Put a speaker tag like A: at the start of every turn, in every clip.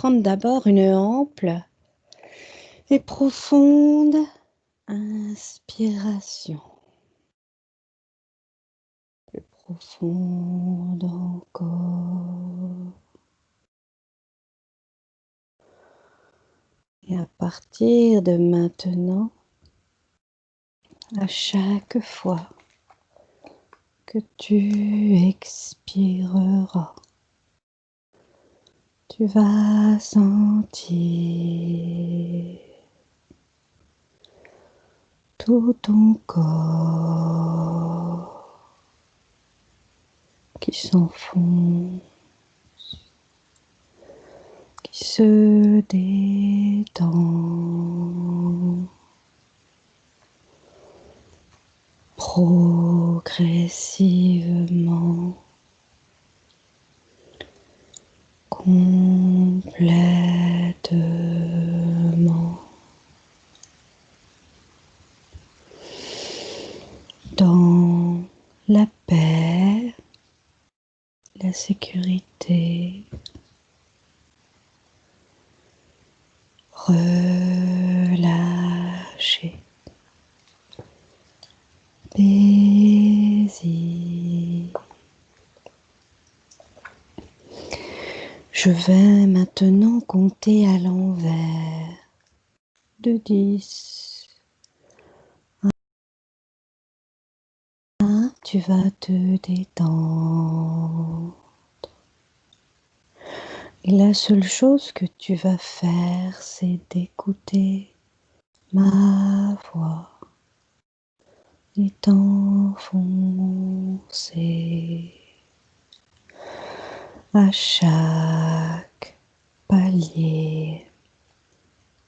A: prendre d'abord une ample et profonde inspiration. Plus profonde encore. Et à partir de maintenant, à chaque fois que tu expireras, tu vas sentir tout ton corps qui s'enfonce, qui se détend progressivement, complètement dans la paix, la sécurité, relâché, paisible. Je vais maintenant compter à l'envers de 10. Tu vas te détendre. Et la seule chose que tu vas faire, c'est d'écouter ma voix et t'enfoncer à chaque palier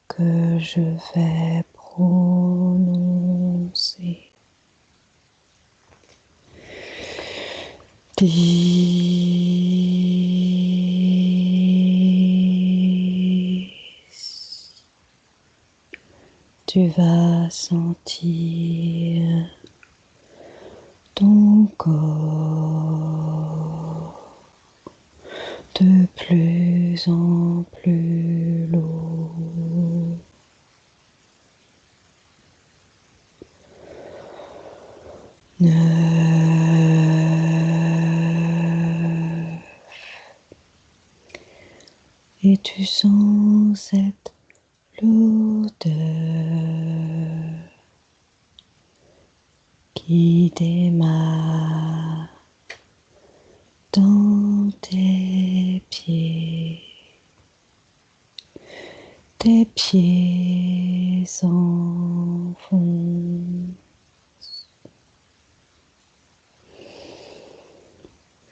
A: que je vais prononcer. 10. Tu vas sentir ton corps de plus en plus lourd. 9. Et tu sens cette lourdeur qui démarre dans tes pieds. Tes pieds s'enfoncent.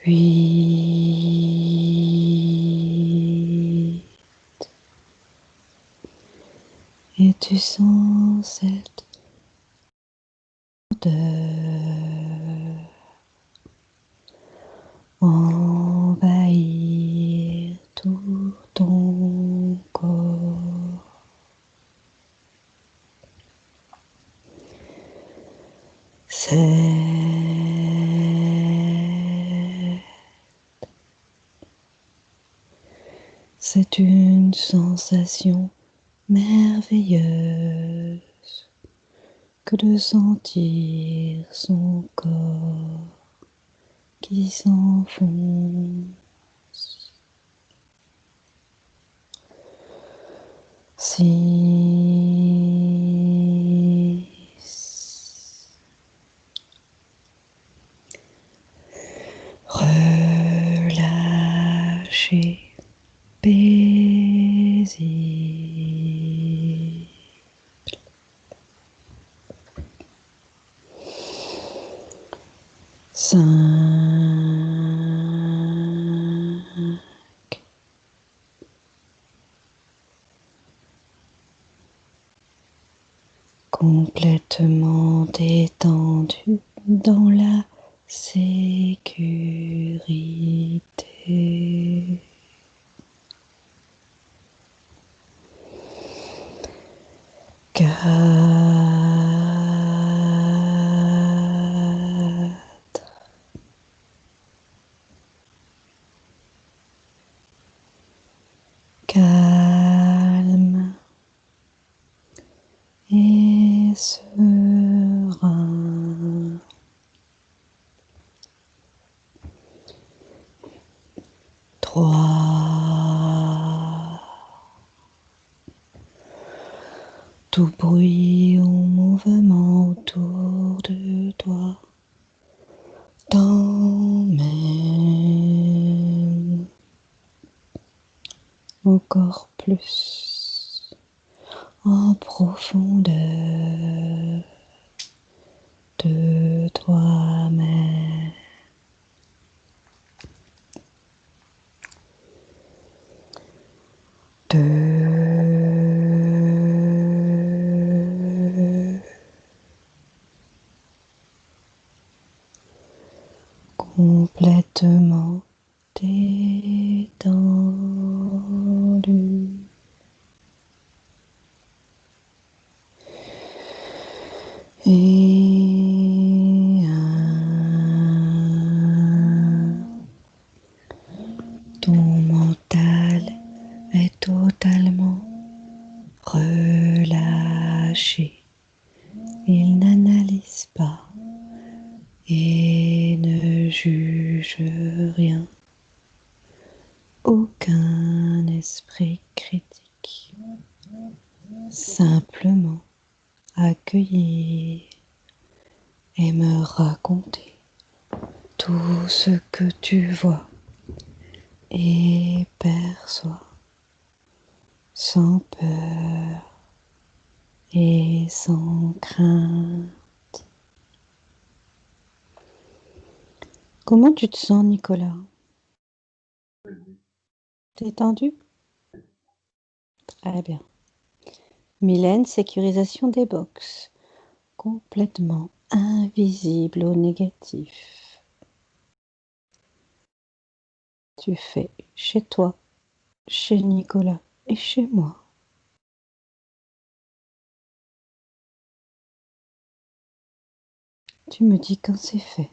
A: 8. Et tu sens cette odeur envahir tout ton corps. 7. C'est une sensation merveilleuse que de sentir son corps qui s'enfonce. 6. Relâché, paisible. 5. Complètement détendu dans la sécurité. 4. calme et serein. Trois. Tout bruit ou mouvement autour de toi t'emmène encore plus en profondeur de toi-même. Complètement détendu. Et ton mental est totalement relâché. Il n'analyse pas et ne juge rien. Aucun esprit critique. Simplement accueillir et me raconter tout ce que tu vois et perçois sans peur et sans crainte. Comment tu te sens, Nicolas? Détendu? Très bien. Mylène, sécurisation des box. Complètement invisible au négatif. Tu fais chez toi, chez Nicolas et chez moi. Tu me dis quand c'est fait.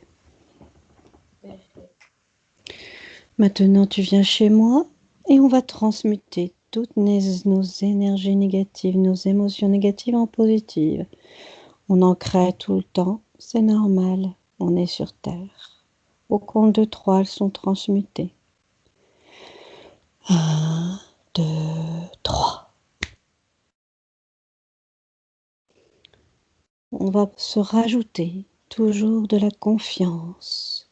A: Maintenant, tu viens chez moi et on va transmuter toutes nos énergies négatives, nos émotions négatives en positives. On en crée tout le temps, c'est normal, on est sur Terre. Au compte de 3, elles sont transmutées. 1, 2, 3. On va se rajouter toujours de la confiance,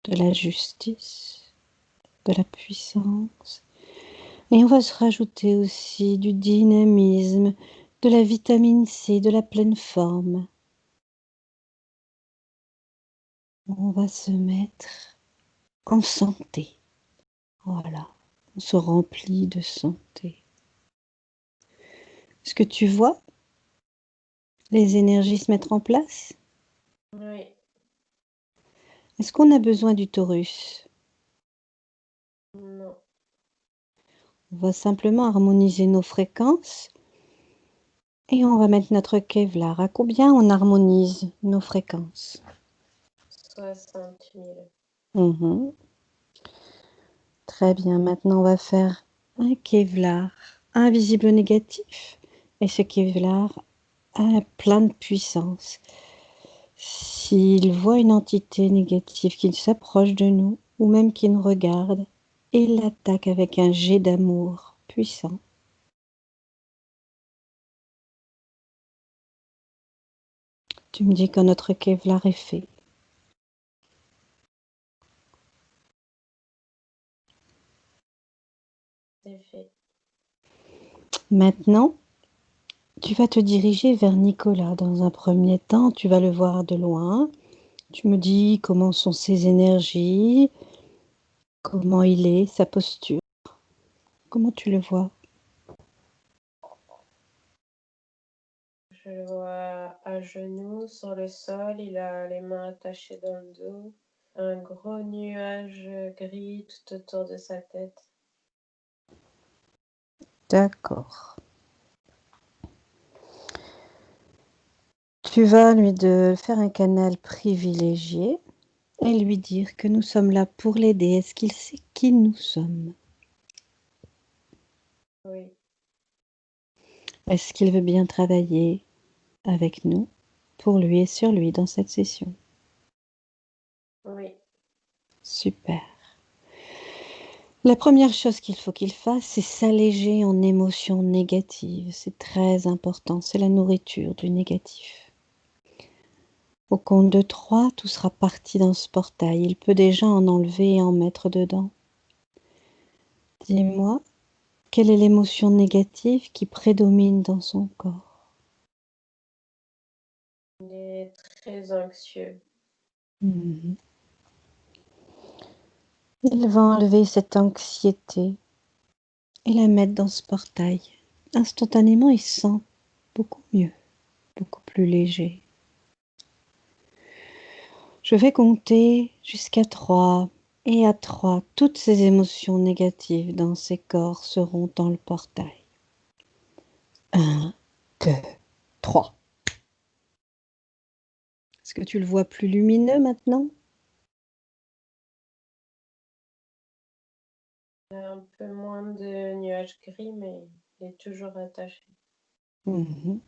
A: de la justice, de la puissance. Et on va se rajouter aussi du dynamisme, de la vitamine C, de la pleine forme. On va se mettre en santé. Voilà, on se remplit de santé. Est-ce que tu vois les énergies se mettre en place?
B: Oui.
A: Est-ce qu'on a besoin du Taurus?
B: Non.
A: On va simplement harmoniser nos fréquences et on va mettre notre Kevlar. À combien on harmonise nos fréquences?
B: 60 000.
A: Très bien, maintenant on va faire un Kevlar invisible négatif et ce Kevlar a plein de puissance. S'il voit une entité négative qui s'approche de nous ou même qui nous regarde, il l'attaque avec un jet d'amour puissant. Tu me dis quand notre Kevlar est fait.
B: C'est fait.
A: Maintenant, tu vas te diriger vers Nicolas. Dans un premier temps, tu vas le voir de loin. Tu me dis comment sont ses énergies, comment il est, sa posture. Comment tu le vois?
B: Je le vois à genoux sur le sol, il a les mains attachées dans le dos, un gros nuage gris tout autour de sa tête.
A: D'accord. Tu vas lui faire un canal privilégié et lui dire que nous sommes là pour l'aider. Est-ce qu'il sait qui nous sommes?
B: Oui,
A: Est-ce qu'il veut bien travailler avec nous, pour lui et sur lui dans cette session?
B: oui,
A: Super. La première chose qu'il faut qu'il fasse, c'est s'alléger en émotions négatives. C'est très important, c'est la nourriture du négatif. Au compte de 3, tout sera parti dans ce portail. Il peut déjà en enlever et en mettre dedans. Dis-moi, quelle est l'émotion négative qui prédomine dans son corps?
B: il est très anxieux.
A: Mhm. Il va enlever cette anxiété et la mettre dans ce portail. Instantanément, il se sent beaucoup mieux, beaucoup plus léger. Je vais compter jusqu'à 3 et à 3, toutes ces émotions négatives dans ces corps seront dans le portail. 1, 2, 3. Est-ce que tu le vois plus lumineux maintenant?
B: Il y a un peu moins de nuages gris, mais il est toujours attaché.
A: Mhm.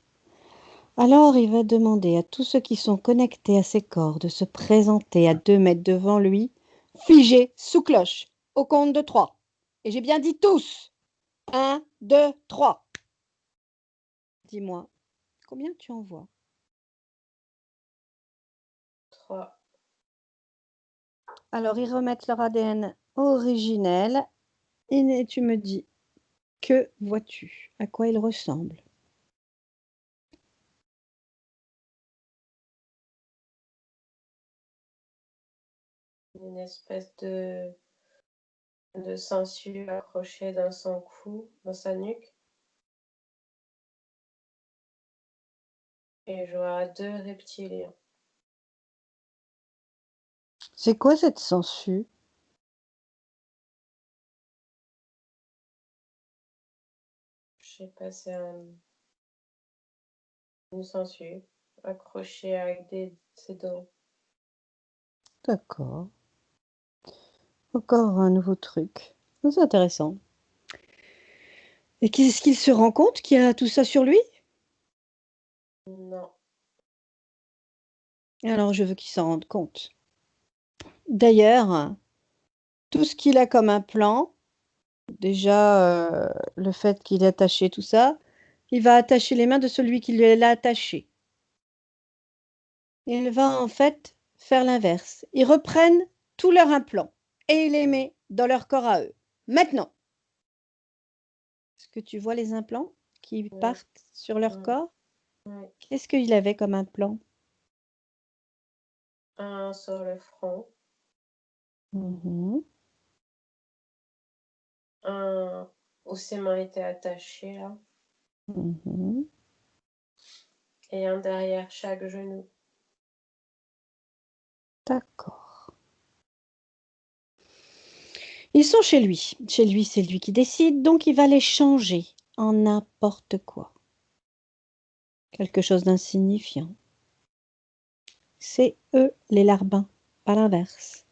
A: Alors il va demander à tous ceux qui sont connectés à ces corps de se présenter à 2 mètres devant lui, figés sous cloche, au compte de 3. Et j'ai bien dit tous. 1, 2, 3. Dis-moi, combien tu en vois?
B: 3.
A: Alors ils remettent leur ADN originel et tu me dis, que vois-tu? À quoi il ressemble?
B: Une espèce de sangsue accrochée dans son cou, dans sa nuque. Et je vois 2 reptiliens.
A: C'est quoi cette sangsue?
B: Je sais pas, c'est une sangsue accrochée avec ses dents.
A: D'accord. Encore un nouveau truc. C'est intéressant. Et qu'est-ce qu'il se rend compte qu'il y a tout ça sur lui?
B: Non,
A: Alors je veux qu'il s'en rende compte. D'ailleurs, tout ce qu'il a comme implant, déjà le fait qu'il ait attaché tout ça, il va attacher les mains de celui qui lui l'a attaché. Il va en fait faire l'inverse. Ils reprennent tous leurs implants et ils les met dans leur corps à eux. Maintenant, est-ce que tu vois les implants qui
B: oui,
A: partent sur leur
B: mm,
A: corps?
B: oui.
A: Qu'est-ce qu'il avait comme implant?
B: Un sur le front,
A: Mhm,
B: un où ses mains étaient attachées là,
A: mhm.
B: et un derrière chaque genou.
A: D'accord. Ils sont chez lui. Chez lui, c'est lui qui décide, donc il va les changer en n'importe quoi. Quelque chose d'insignifiant. C'est eux les larbins, pas l'inverse.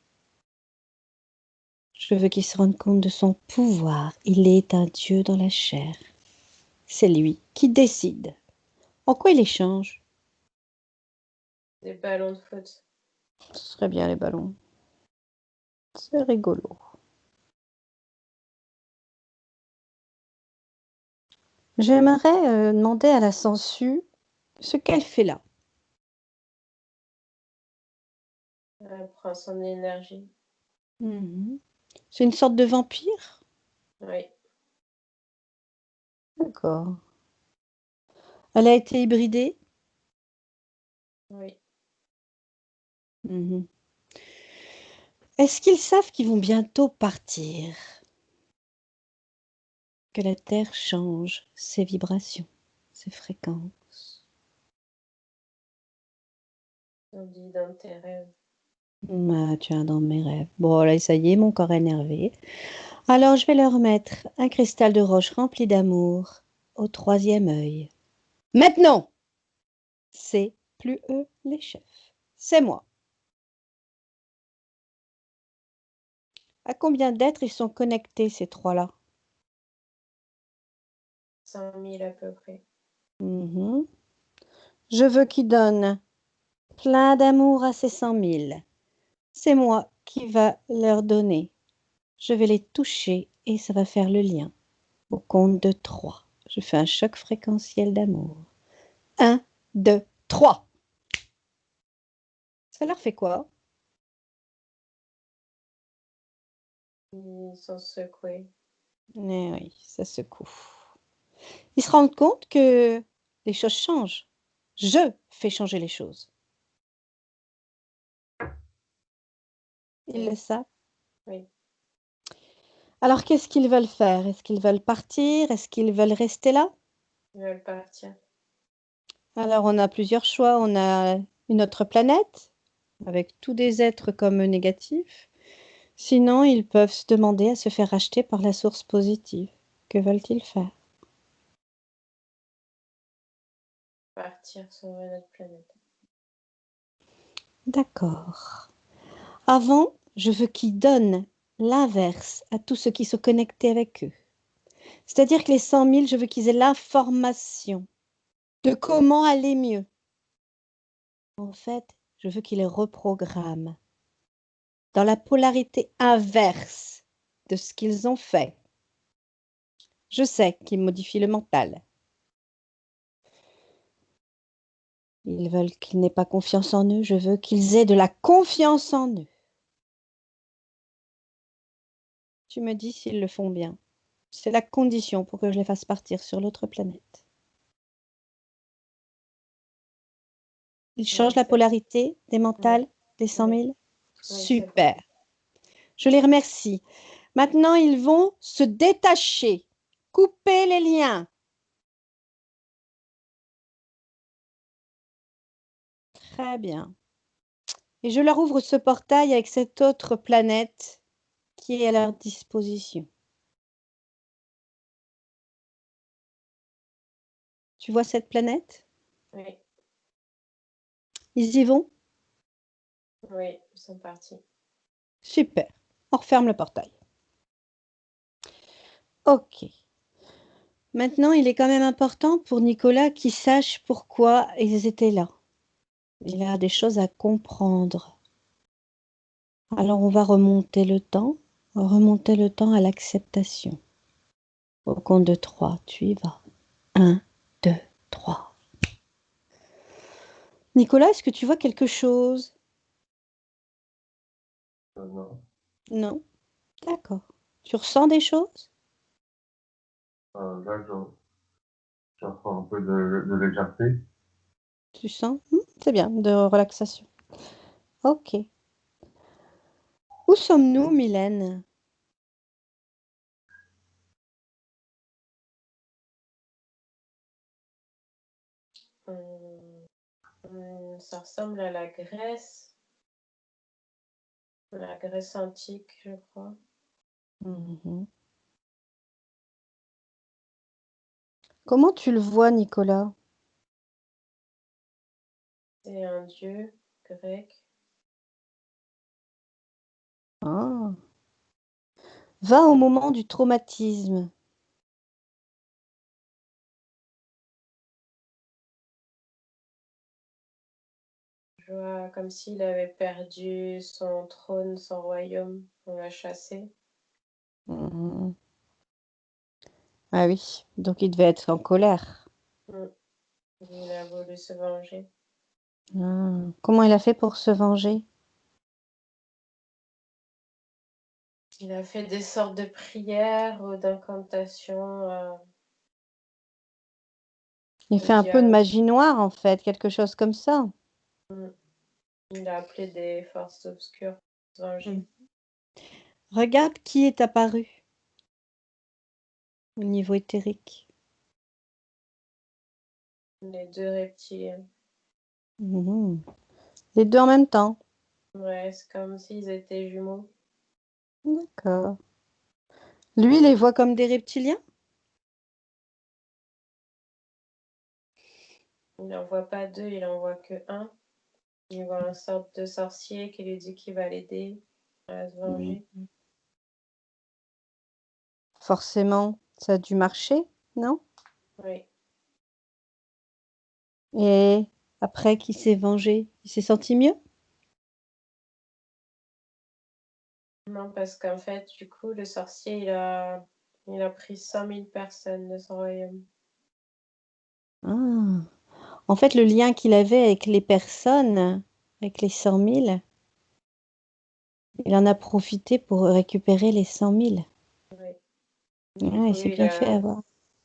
A: Je veux qu'il se rende compte de son pouvoir. Il est un dieu dans la chair. C'est lui qui décide. En quoi il les change?
B: Des ballons de foot.
A: Ce serait bien les ballons. C'est rigolo. J'aimerais demander à la sangsue ce qu'elle fait là.
B: Elle prend son énergie.
A: Mhm. C'est une sorte de vampire?
B: Oui,
A: D'accord. Elle a été hybridée?
B: oui.
A: Mhm. Est-ce qu'ils savent qu'ils vont bientôt partir? Que la Terre change ses vibrations, ses fréquences?
B: On dit dans tes rêves.
A: Ah, tu as dans mes rêves. Bon, là, ça y est, mon corps est énervé. Alors, je vais leur mettre un cristal de roche rempli d'amour au troisième œil. Maintenant, c'est plus eux les chefs. C'est moi. À combien d'êtres ils sont connectés, ces trois-là?
B: 100 000 à peu près.
A: Mhm. Je veux qu'il donne plein d'amour à ces 100 000. C'est moi qui va leur donner. Je vais les toucher et ça va faire le lien. Au compte de 3. Je fais un choc fréquentiel d'amour. 1, 2, 3. Ça leur fait quoi?
B: Ils sont secoués.
A: Eh oui, ça secoue. Ils se rendent compte que les choses changent. Je fais changer les choses. Ils le
B: Oui,
A: savent.
B: oui.
A: Alors, qu'est-ce qu'ils veulent faire? Est-ce qu'ils veulent partir? Est-ce qu'ils veulent rester là?
B: Ils veulent partir.
A: Alors, on a plusieurs choix. On a une autre planète, avec tous des êtres comme eux négatifs. Sinon, ils peuvent se demander à se faire racheter par la source positive. Que veulent-ils faire?
B: Partir sur une autre planète.
A: D'accord. Avant, je veux qu'ils donnent l'inverse à tous ceux qui sont connectés avec eux. C'est-à-dire que les 100 000, je veux qu'ils aient l'information de comment aller mieux. En fait, je veux qu'ils les reprogramment dans la polarité inverse de ce qu'ils ont fait. Je sais qu'ils modifient le mental. Ils veulent qu'ils n'aient pas confiance en eux. Je veux qu'ils aient de la confiance en eux. Tu me dis s'ils le font bien. C'est la condition pour que je les fasse partir sur l'autre planète. Ils changent
B: Oui,
A: la
B: c'est bon.
A: polarité des
B: Oui,
A: mentales des 100
B: oui,
A: 000.
B: oui, c'est bon.
A: Super. Je les remercie. Maintenant, ils vont se détacher, couper les liens. Très bien. Et je leur ouvre ce portail avec cette autre planète qui est à leur disposition. Tu vois cette planète?
B: Oui,
A: Ils y vont?
B: oui, ils sont partis.
A: Super. On referme le portail. Ok. Maintenant, il est quand même important pour Nicolas qu'il sache pourquoi ils étaient là. Il a des choses à comprendre. Alors, on va remonter le temps à l'acceptation. Au compte de 3, tu y vas. 1, 2, 3. Nicolas, est-ce que tu vois quelque chose?
C: Non.
A: Non? D'accord. Tu ressens des choses?
C: Là, je ressens un peu de légèreté.
A: Tu sens? C'est bien, de relaxation. Ok. Où sommes-nous, Mylène?
B: Hum, ça ressemble à la Grèce antique, je crois.
A: Mhm. Comment tu le vois, Nicolas?
B: C'est un dieu grec.
A: Ah. Va au moment du traumatisme.
B: Je vois comme s'il avait perdu son trône, son royaume. On l'a chassé.
A: Mhm. Ah oui, donc il devait être en colère.
B: Hum, Il a voulu se venger.
A: Ah. Comment il a fait pour se venger?
B: Il a fait des sortes de prières ou d'incantations
A: Il
B: au
A: fait un peu de
B: diable.
A: magie noire, en fait, quelque chose comme ça.
B: Hum, Il a appelé des forces obscures pour se venger.
A: Mhm. Regarde qui est apparu au niveau éthérique.
B: Les deux reptiliens.
A: Mhm. Les deux en même temps.
B: Ouais, c'est comme s'ils étaient jumeaux.
A: D'accord. Lui, il les voit comme des reptiliens?
B: Il n'en voit pas deux, il en voit que un. Il voit une sorte de sorcier qui lui dit qu'il va l'aider à se venger.
A: Mhm. Forcément, ça a dû marcher, non?
B: Oui.
A: Et après qu'il s'est vengé, il s'est senti mieux?
B: Non, parce qu'en fait, du coup, le sorcier, il a pris 100 000 personnes de son royaume.
A: Ah. En fait, le lien qu'il avait avec les personnes, avec les 100 000, il en a profité pour récupérer les 100 000.
B: Oui.
A: Ah, il s'est bien fait avoir.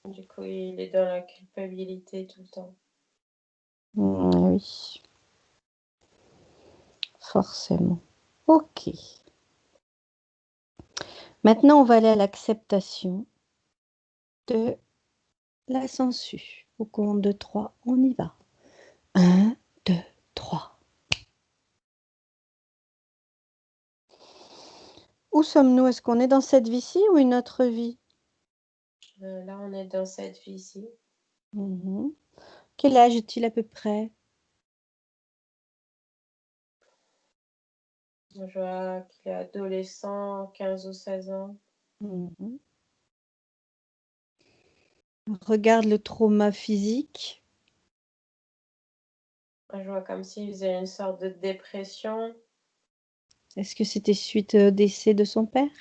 B: Du coup, il est dans la culpabilité tout le temps.
A: Oui, forcément. Ok. Maintenant, on va aller à l'acceptation de la sangsue. Au compte de 3, on y va. 1, 2, 3. Où sommes-nous? Est-ce qu'on est dans cette vie-ci ou une autre vie?
B: Là, on est dans cette vie-ci.
A: Mhm. Quel âge est-il à peu près?
B: Je vois qu'il est adolescent, 15 ou 16 ans.
A: Mhm. Regarde le trauma physique.
B: Je vois comme s'il faisait une sorte de dépression.
A: Est-ce que c'était suite au décès de son père?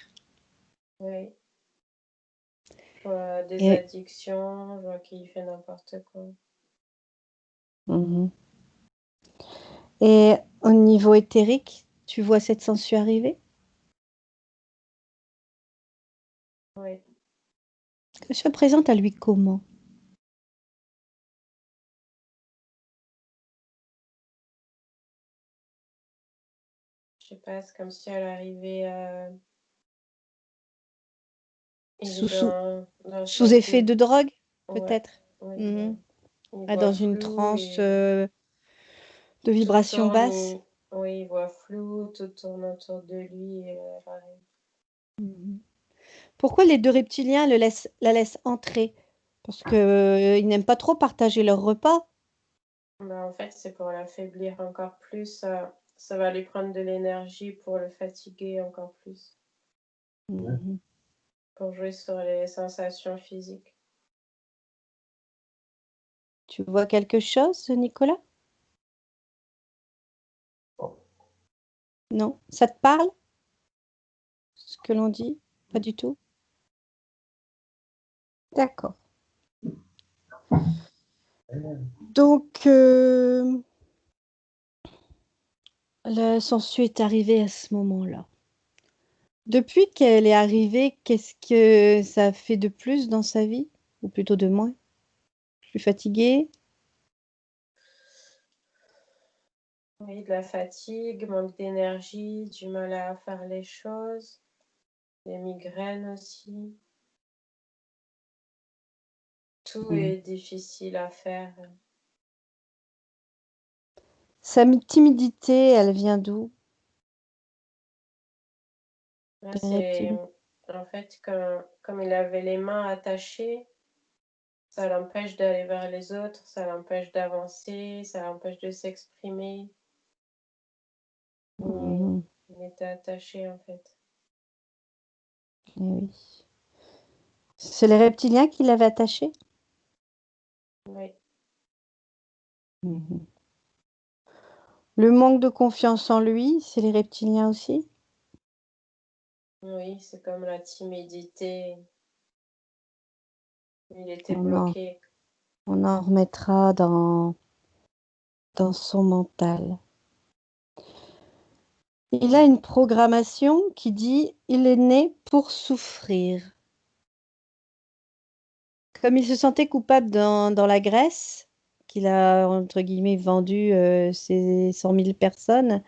B: Oui. Je vois des
A: Et,
B: addictions. Je vois qu'il fait n'importe quoi.
A: Mhm. Et au niveau éthérique, tu vois cette sangsue arriver?
B: Oui.
A: Elle se présente à lui comment?
B: Je sais pas, c'est comme si elle arrivait. Il est
A: Sous, sous,
B: dans
A: sous
B: cette
A: effet
B: vie.
A: de drogue,
B: Ouais.
A: peut-être?
B: Oui,
A: Mhm.
B: il
A: Ah,
B: voit
A: dans une
B: flou
A: transe
B: et
A: de
B: tout
A: vibration
B: tourne.
A: basse?
B: Oui, il voit flou, tout tourne autour de lui et elle arrive.
A: Mhm. Pourquoi les deux reptiliens la laissent entrer? Parce qu'ils n'aiment pas trop partager leur repas.
B: En fait, c'est pour l'affaiblir encore plus. Ça va lui prendre de l'énergie pour le fatiguer encore plus.
A: Mhm.
B: Pour jouer sur les sensations physiques.
A: Tu vois quelque chose, Nicolas? Non? Ça te parle, ce que l'on dit? Pas du tout? D'accord. Donc, la sangsue est arrivée à ce moment-là. Depuis qu'elle est arrivée, qu'est-ce que ça fait de plus dans sa vie? Ou plutôt de moins? Plus fatiguée?
B: Oui, de la fatigue, manque d'énergie, du mal à faire les choses, des migraines aussi. Tout
A: Mhm.
B: est difficile à faire.
A: Sa timidité, elle vient d'où?
B: Là,
A: Des
B: c'est
A: reptiles.
B: en fait comme il avait les mains attachées, ça l'empêche d'aller vers les autres, ça l'empêche d'avancer, ça l'empêche de s'exprimer.
A: Mhm.
B: Il était attaché en fait.
A: Eh oui. C'est les reptiliens qui l'avaient attaché?
B: Oui,
A: Mhm. Le manque de confiance en lui, c'est les reptiliens aussi?
B: oui, c'est comme la timidité. Il était
A: On en,
B: bloqué.
A: on en remettra dans son mental. Il a une programmation qui dit il est né pour souffrir. Comme il se sentait coupable dans la Grèce, qu'il a, entre guillemets, vendu ses 100 000 personnes,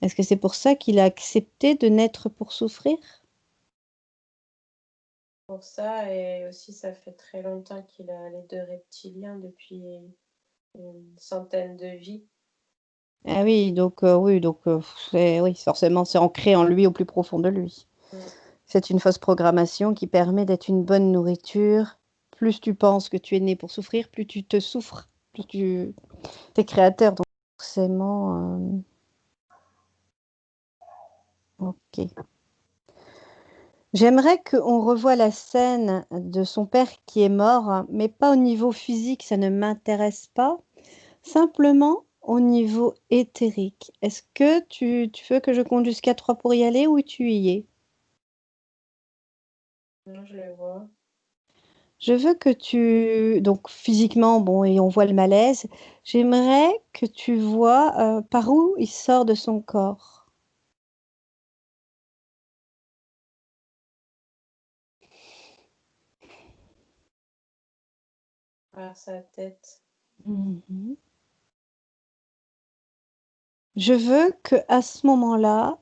A: est-ce que c'est pour ça qu'il a accepté de naître pour souffrir?
B: Pour ça, et aussi ça fait très longtemps qu'il a les deux reptiliens depuis une centaine de vies.
A: Ah oui, donc oui, forcément, c'est ancré en lui, au plus profond de lui.
B: Mm.
A: C'est une fausse programmation qui permet d'être une bonne nourriture. Plus tu penses que tu es né pour souffrir, plus tu te souffres, plus tu es créateur. Donc forcément, ok. J'aimerais qu'on revoie la scène de son père qui est mort, mais pas au niveau physique, ça ne m'intéresse pas. Simplement au niveau éthérique. Est-ce que tu veux que je compte jusqu'à 3 pour y aller ou tu y es?
B: Non, je le vois.
A: Je veux que tu... Donc physiquement, bon, et on voit le malaise. J'aimerais que tu vois par où il sort de son corps.
B: Par sa tête.
A: Mhm. Je veux que à ce moment-là,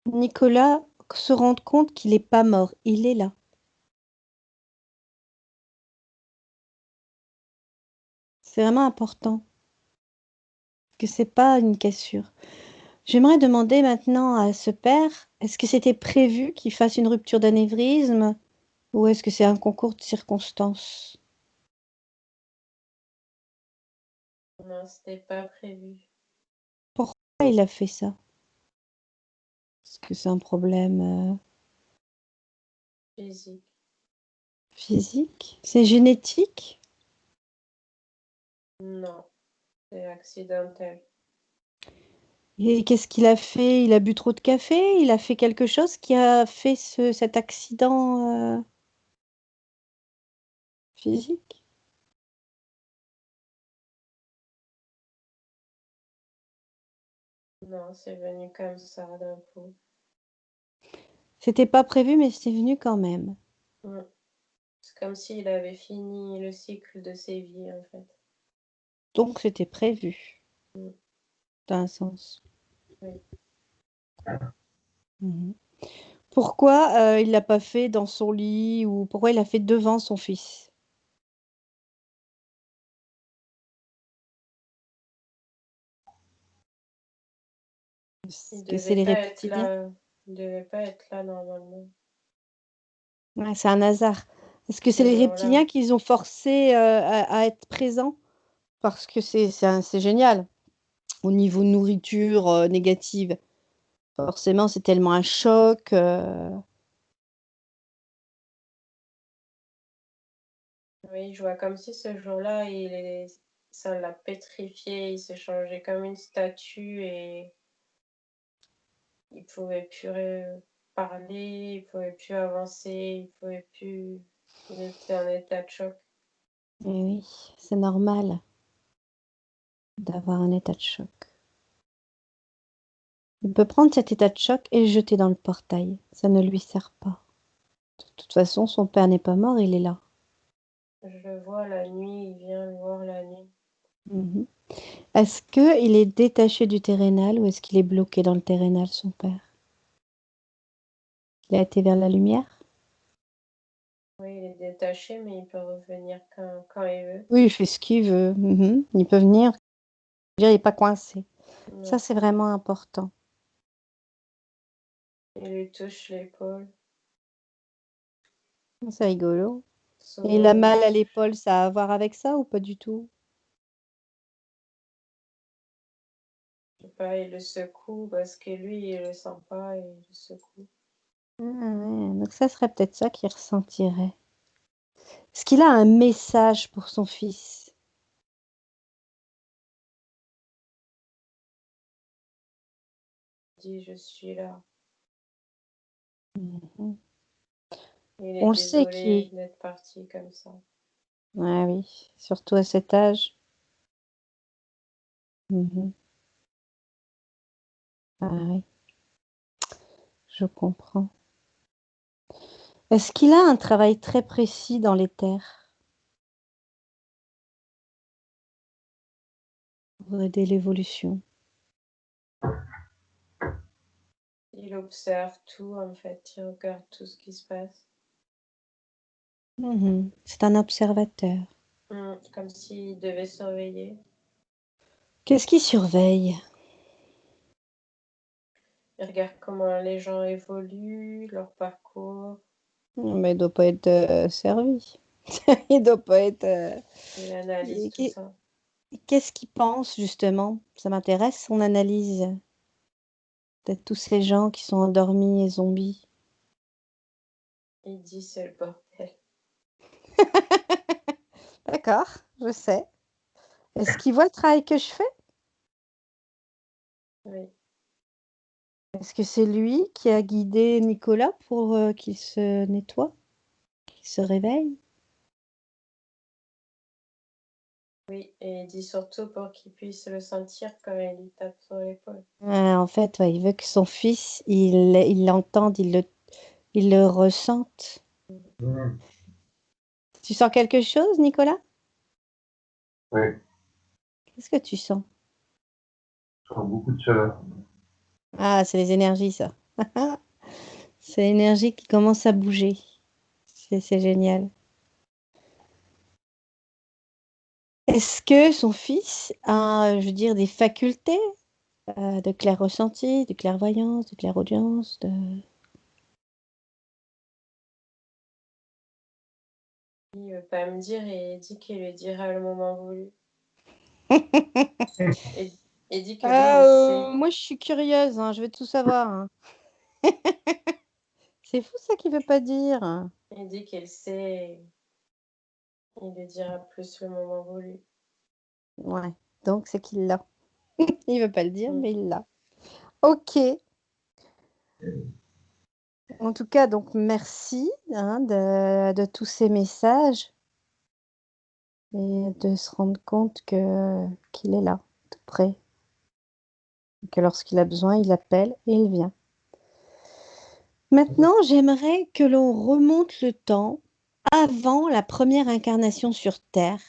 A: Nicolas se rende compte qu'il n'est pas mort. Il est là. C'est vraiment important que c'est pas une cassure. J'aimerais demander maintenant à ce père, est-ce que c'était prévu qu'il fasse une rupture d'anévrisme ou est-ce que c'est un concours de circonstances?
B: Non, c'était pas prévu.
A: Pourquoi il a fait ça? Est-ce que c'est un problème
B: Physique.
A: physique? C'est génétique?
B: Non, c'est accidentel.
A: Et qu'est-ce qu'il a fait? Il a bu trop de café? Il a fait quelque chose qui a fait cet accident physique?
B: Non, c'est venu comme ça d'un coup.
A: C'était pas prévu, mais c'est venu quand même.
B: Mm. C'est comme s'il avait fini le cycle de ses vies, en fait.
A: Donc c'était prévu,
B: Mm.
A: dans un sens.
B: Oui.
A: Mhm. Pourquoi il l'a pas fait dans son lit ou pourquoi il l'a fait devant son fils?
B: Il
A: Est-ce que c'est
B: devait
A: les
B: pas être
A: reptiliens?
B: là. Il devait pas être là normalement,
A: Ouais, c'est un hasard. Est-ce que c'est
B: ce
A: les
B: jour-là.
A: reptiliens qui les ont forcés à être présents? Parce que c'est génial. Au niveau nourriture négative, forcément, c'est tellement un choc.
B: Oui, je vois comme si ce jour-là, ça l'a pétrifié, il s'est changé comme une statue et il pouvait plus parler, il pouvait plus avancer, il pouvait plus. Il était en état de choc.
A: Et oui, c'est normal d'avoir un état de choc. Il peut prendre cet état de choc et le jeter dans le portail. Ça ne lui sert pas. De toute façon, son père n'est pas mort, il est là.
B: Je le vois la nuit, il vient le voir la nuit.
A: Mhm. Est-ce qu'il est détaché du terrénal ou est-ce qu'il est bloqué dans le terrénal, son père? Il a été vers la lumière?
B: Oui, il est détaché, mais il peut revenir quand il veut.
A: Oui, il fait ce qu'il veut. Mhm. Il peut venir. Il n'est pas coincé. Ça,
B: Non,
A: c'est vraiment important.
B: il lui touche l'épaule.
A: C'est rigolo. Et
B: Souvent,
A: la
B: il lui
A: malle à
B: touche.
A: l'épaule, ça a à voir avec ça ou pas du tout?
B: Je sais pas, il le secoue parce que lui, il le sent pas et il le secoue.
A: Ah ouais, donc ça serait peut-être ça qu'il ressentirait. Est-ce qu'il a un message pour son fils?
B: Il dit, je suis là.
A: Mhm.
B: Il est
A: On le sait
B: désolé
A: qui.
B: d'être parti comme ça.
A: Ah oui, surtout à cet âge. Mhm. Ah oui, je comprends. Est-ce qu'il a un travail très précis dans les terres pour aider l'évolution?
B: Il observe tout, en fait. Il regarde tout ce qui se passe.
A: Mhm. C'est un observateur.
B: Comme s'il devait surveiller.
A: Qu'est-ce qu'il surveille?
B: Il regarde comment les gens évoluent, leur parcours.
A: Mais il doit pas être servi. Il doit pas être.
B: Il analyse
A: Et
B: tout ça.
A: qu'est-ce qu'il pense justement? Ça m'intéresse son analyse de tous ces gens qui sont endormis et zombies.
B: Il dit c'est le bordel.
A: D'accord, je sais. Est-ce qu'il voit le travail que je fais?
B: Oui,
A: Est-ce que c'est lui qui a guidé Nicolas pour qu'il se nettoie, qu'il se réveille?
B: oui. Et il dit surtout pour qu'il puisse le sentir quand il lui tape sur l'épaule.
A: En fait, ouais, il veut que son fils, il l'entende, il le ressente.
C: Mhm.
A: Tu sens quelque chose, Nicolas?
C: Oui,
A: Qu'est-ce que tu sens?
C: je sens beaucoup de chaleur.
A: Ah, c'est les énergies, ça. C'est l'énergie qui commence à bouger. C'est génial. Est-ce que son fils a, je veux dire, des facultés de clair-ressenti, de clairvoyance, de clairaudience, de...
B: Il veut pas me dire et il dit qu'il lui dira le moment voulu. Et il dit que lui, il sait.
A: Moi, je suis curieuse, hein, je veux tout savoir, hein. C'est fou ça qu'il veut pas dire.
B: Il dit qu'il sait. Il lui dira plus le moment voulu.
A: Ouais, donc c'est qu'il l'a. Il veut pas le dire,
B: Mm.
A: mais il l'a. Ok. En tout cas, donc merci hein, de tous ces messages et de se rendre compte que qu'il est là, tout près, que lorsqu'il a besoin, il appelle et il vient. Maintenant, j'aimerais que l'on remonte le temps avant la première incarnation sur Terre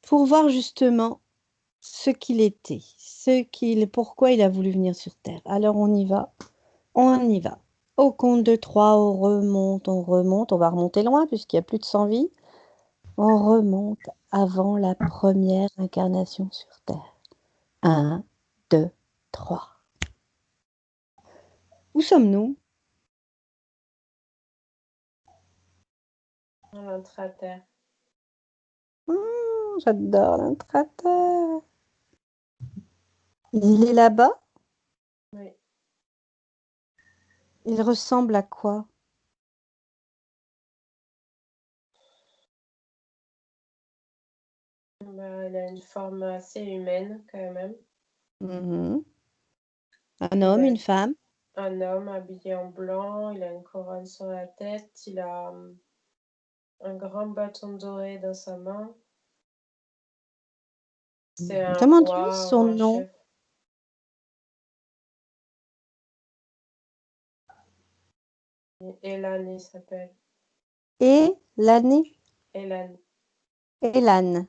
A: pour voir justement ce qu'il était, pourquoi il a voulu venir sur Terre. Alors on y va, on y va. Au compte de 3, on remonte, on va remonter loin puisqu'il y a plus de 100 vies. On remonte avant la première incarnation sur Terre. 1, 2, 3. Où sommes-nous?
B: On rentre à terre.
A: J'adore l'intraterre. Il est là-bas?
B: Oui.
A: Il ressemble à quoi?
B: Bah, il a une forme assez humaine quand même.
A: Mhm. Un
B: Il
A: homme,
B: a
A: une femme?
B: un homme habillé en blanc, il a une couronne sur la tête, il a un grand bâton doré dans sa main. C'est un
A: Demande-lui
B: roi ou
A: son
B: un
A: nom.
B: chef. Elan, il s'appelle.
A: Et l'année?
B: Elan.
A: Elan.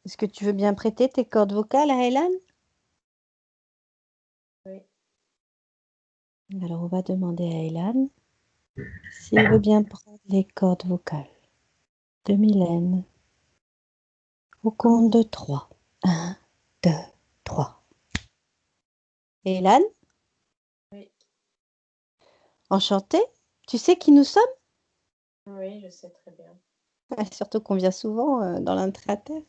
A: Est-ce que tu veux bien prêter tes cordes vocales à Elan?
B: Oui.
A: Alors, on va demander à Elan s'il veut bien prendre les cordes vocales de Mylène au compte de 3. 1, 2, 3. Elan,
B: Oui.
A: enchanté. Tu sais qui nous sommes?
B: Oui, je sais très bien.
A: Surtout qu'on vient souvent dans l'intraterre.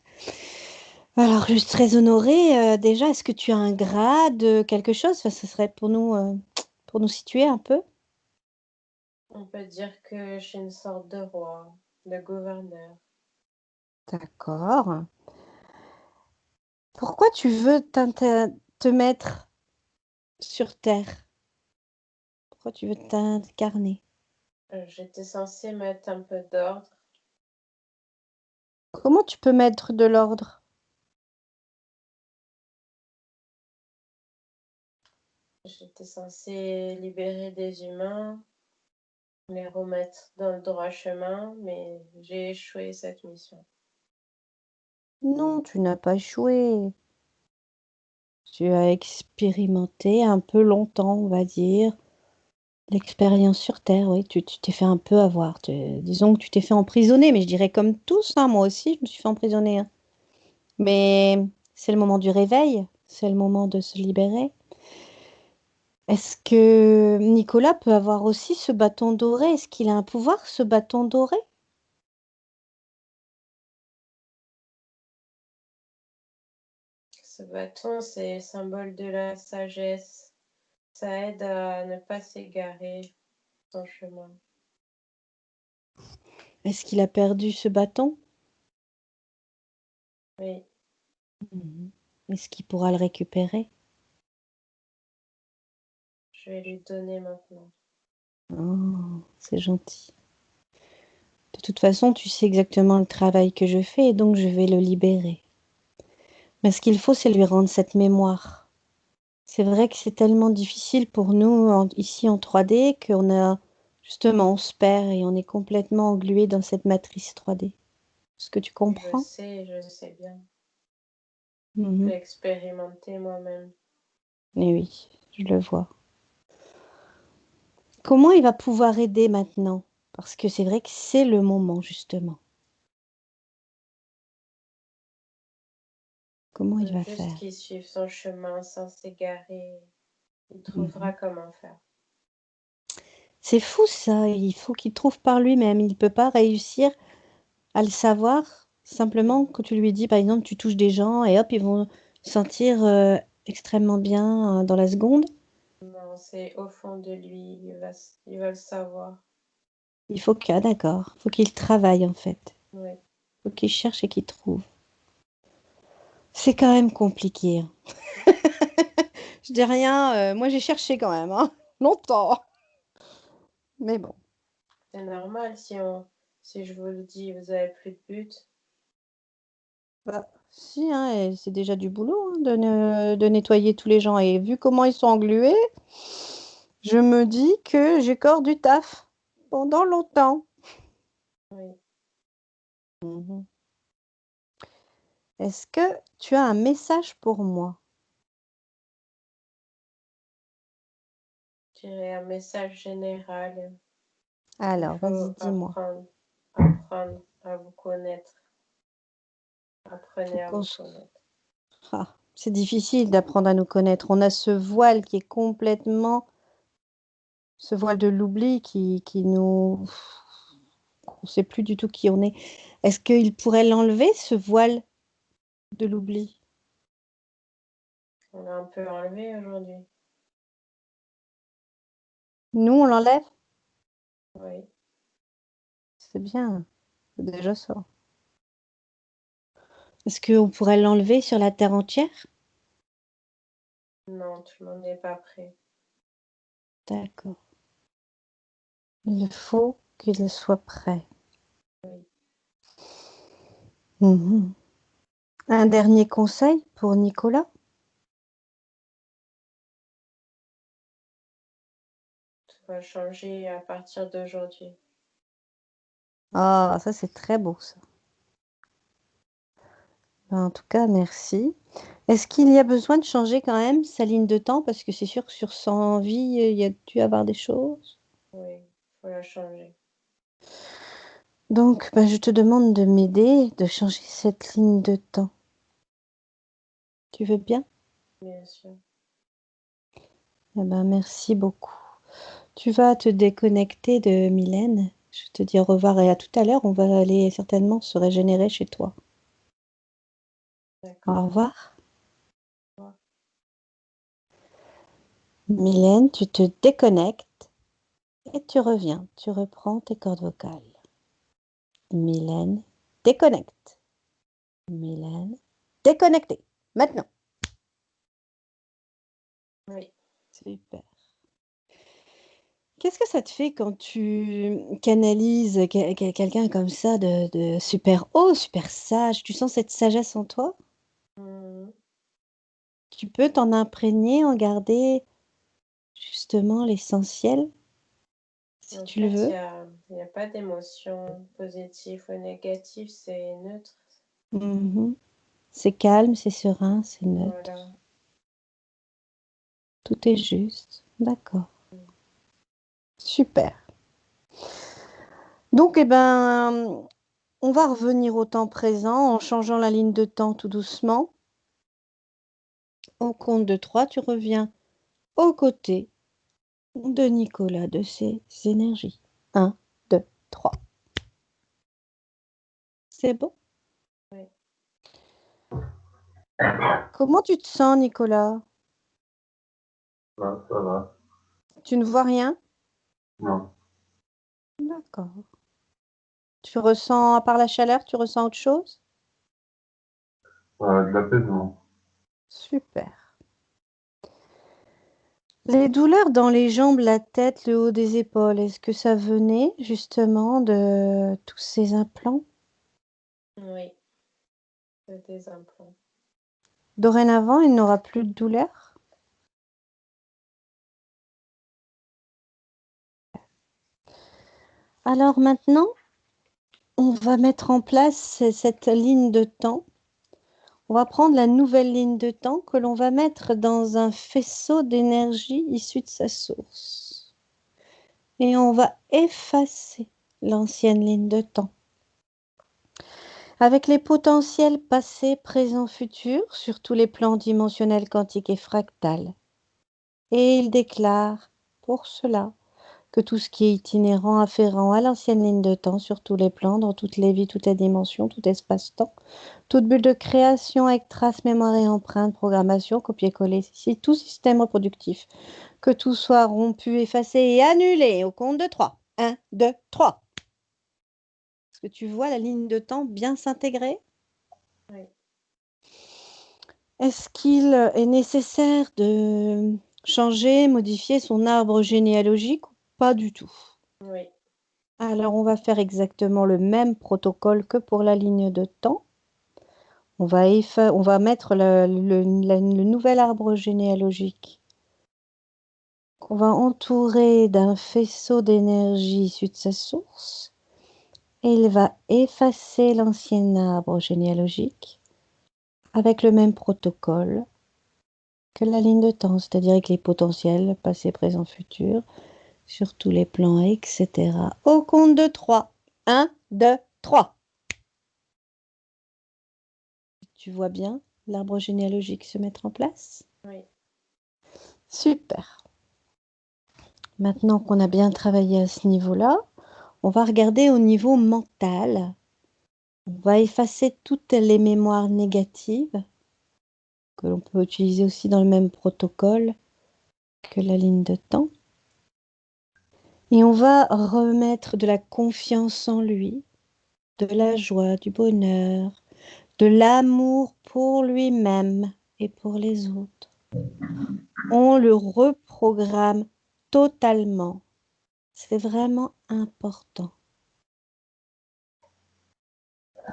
A: Alors, je suis très honorée. Déjà, est-ce que tu as un grade, quelque chose? Enfin, ce serait pour nous situer un peu.
B: On peut dire que je suis une sorte de roi, de gouverneur.
A: D'accord. Pourquoi tu veux te mettre sur Terre? Pourquoi tu veux t'incarner?
B: J'étais censée mettre un peu d'ordre.
A: Comment tu peux mettre de l'ordre?
B: J'étais censée libérer des humains, les remettre dans le droit chemin, mais j'ai échoué cette mission.
A: Non, tu n'as pas échoué. Tu as expérimenté un peu longtemps, on va dire, l'expérience sur Terre. Oui, tu t'es fait un peu avoir. Disons que tu t'es fait emprisonner, mais je dirais comme tous, hein, moi aussi, je me suis fait emprisonner, hein. Mais c'est le moment du réveil, c'est le moment de se libérer. Est-ce que Nicolas peut avoir aussi ce bâton doré? Est-ce qu'il a un pouvoir, ce bâton doré?
B: Ce bâton, c'est le symbole de la sagesse. Ça aide à ne pas s'égarer. son chemin.
A: Est-ce qu'il a perdu ce bâton?
B: Oui,
A: Mhm. Est-ce qu'il pourra le récupérer?
B: je vais lui donner maintenant.
A: Oh, c'est gentil. De toute façon, tu sais exactement le travail que je fais et donc je vais le libérer. Mais ce qu'il faut, c'est lui rendre cette mémoire. C'est vrai que c'est tellement difficile pour nous ici en 3D qu'on a justement, on se perd et on est complètement englué dans cette matrice 3D. Est-ce que tu comprends?
B: Je sais bien.
A: Mhm.
B: J'ai expérimenté moi-même.
A: Eh oui, je le vois. Comment il va pouvoir aider maintenant? Parce que c'est vrai que c'est le moment, justement. Comment il va
B: Juste
A: faire?
B: qu'il suive son chemin sans s'égarer. Il trouvera
A: Mhm.
B: comment faire.
A: C'est fou ça, il faut qu'il trouve par lui-même. Il ne peut pas réussir à le savoir simplement que tu lui dis, par exemple, tu touches des gens et hop, ils vont se sentir extrêmement bien dans la seconde.
B: Non, c'est au fond de lui. Il va le savoir.
A: Il faut que, ah, d'accord, il faut qu'il travaille en fait.
B: Oui.
A: Il faut qu'il cherche et qu'il trouve. C'est quand même compliqué, hein. Je dis rien, moi j'ai cherché quand même, hein, longtemps. Mais bon.
B: C'est normal si je vous le dis, vous avez plus de but.
A: Bah, si, hein, et c'est déjà du boulot hein, de nettoyer tous les gens. Et vu comment ils sont englués, je me dis que j'ai encore du taf pendant longtemps.
B: Oui.
A: Mhm. Est-ce que tu as un message pour moi?
B: Je dirais un message général. Il
A: Alors, vas-y,
B: faut
A: dis-moi.
B: apprendre à vous connaître.
A: Faut
B: Apprenez à
A: qu'on
B: vous
A: se-
B: connaître.
A: Ah, c'est difficile d'apprendre à nous connaître. On a ce voile qui est complètement, ce voile de l'oubli qui nous, on ne sait plus du tout qui on est. Est-ce qu'il pourrait l'enlever, ce voile de l'oubli?
B: On l'a un peu enlevé aujourd'hui.
A: Nous, on l'enlève?
B: Oui.
A: C'est bien, c'est déjà ça. Est-ce qu'on pourrait l'enlever sur la terre entière?
B: Non, tout le monde n'est pas prêt.
A: D'accord. Il faut qu'il soit prêt.
B: Oui.
A: Mhm. Un dernier conseil pour Nicolas?
B: Tout va changer à partir d'aujourd'hui.
A: Ah, ça c'est très beau ça. Ben, en tout cas, merci. Est-ce qu'il y a besoin de changer quand même sa ligne de temps? Parce que c'est sûr que sur 100 vies, il y a dû avoir des choses.
B: Oui, il faut la changer.
A: Donc, ben, je te demande de m'aider, de changer cette ligne de temps. Tu veux bien?
B: Bien sûr.
A: Eh ben, merci beaucoup. Tu vas te déconnecter de Mylène. Je te dis au revoir et à tout à l'heure. On va aller certainement se régénérer chez toi.
B: D'accord.
A: Au revoir.
B: Au revoir.
A: Mylène, tu te déconnectes et tu reviens. Tu reprends tes cordes vocales. Mylène, déconnecte. Mylène, déconnectée. Maintenant.
B: Oui.
A: Super. Qu'est-ce que ça te fait quand tu canalises quelqu'un comme ça de super haut, super sage? Tu sens cette sagesse en toi?
B: Mhm.
A: Tu peux t'en imprégner, en garder justement l'essentiel, si
B: En
A: tu le
B: fait,
A: veux.
B: il y a pas d'émotion positive ou négative, c'est neutre.
A: Mhm. C'est calme, c'est serein, c'est neutre.
B: Voilà.
A: Tout est juste. D'accord.
B: Mm.
A: Super. Donc, eh ben, on va revenir au temps présent en changeant la ligne de temps tout doucement. Au compte de 3, tu reviens aux côtés de Nicolas, de ses énergies. 1, 2, 3. C'est bon?
B: Oui.
A: Comment tu te sens, Nicolas?
C: Non, ça va.
A: Tu ne vois rien?
C: Non.
A: D'accord. Tu ressens, à part la chaleur, tu ressens autre chose?
C: De l'apaisement.
A: Super. Les douleurs dans les jambes, la tête, le haut des épaules, est-ce que ça venait justement de tous ces implants?
B: Oui, c'est des implants.
A: Dorénavant, il n'aura plus de douleur? Alors maintenant, on va mettre en place cette ligne de temps. On va prendre la nouvelle ligne de temps que l'on va mettre dans un faisceau d'énergie issu de sa source. Et on va effacer l'ancienne ligne de temps. Avec les potentiels passés, présents, futurs sur tous les plans dimensionnels, quantiques et fractales. Et il déclare, pour cela, que tout ce qui est itinérant, afférent à l'ancienne ligne de temps sur tous les plans, dans toutes les vies, toutes les dimensions, tout espace-temps, toute bulle de création avec traces, mémoire et empreinte, programmation, copier-coller, ici, tout système reproductif, que tout soit rompu, effacé et annulé au compte de 3. 1, 2, 3. Est-ce que tu vois la ligne de temps bien s'intégrer?
B: Oui.
A: Est-ce qu'il est nécessaire de changer, modifier son arbre généalogique ou pas du tout?
B: Oui.
A: Alors, on va faire exactement le même protocole que pour la ligne de temps. On va mettre le nouvel arbre généalogique qu'on va entourer d'un faisceau d'énergie issu de sa source. Et il va effacer l'ancien arbre généalogique avec le même protocole que la ligne de temps, c'est-à-dire avec les potentiels, passé, présent, futur, sur tous les plans, etc. Au compte de 3. 1, 2, 3. Tu vois bien l'arbre généalogique se mettre en place?
B: Oui.
A: Super. Maintenant qu'on a bien travaillé à ce niveau-là, on va regarder au niveau mental. On va effacer toutes les mémoires négatives que l'on peut utiliser aussi dans le même protocole que la ligne de temps. Et on va remettre de la confiance en lui, de la joie, du bonheur, de l'amour pour lui-même et pour les autres. On le reprogramme totalement. C'est vraiment important.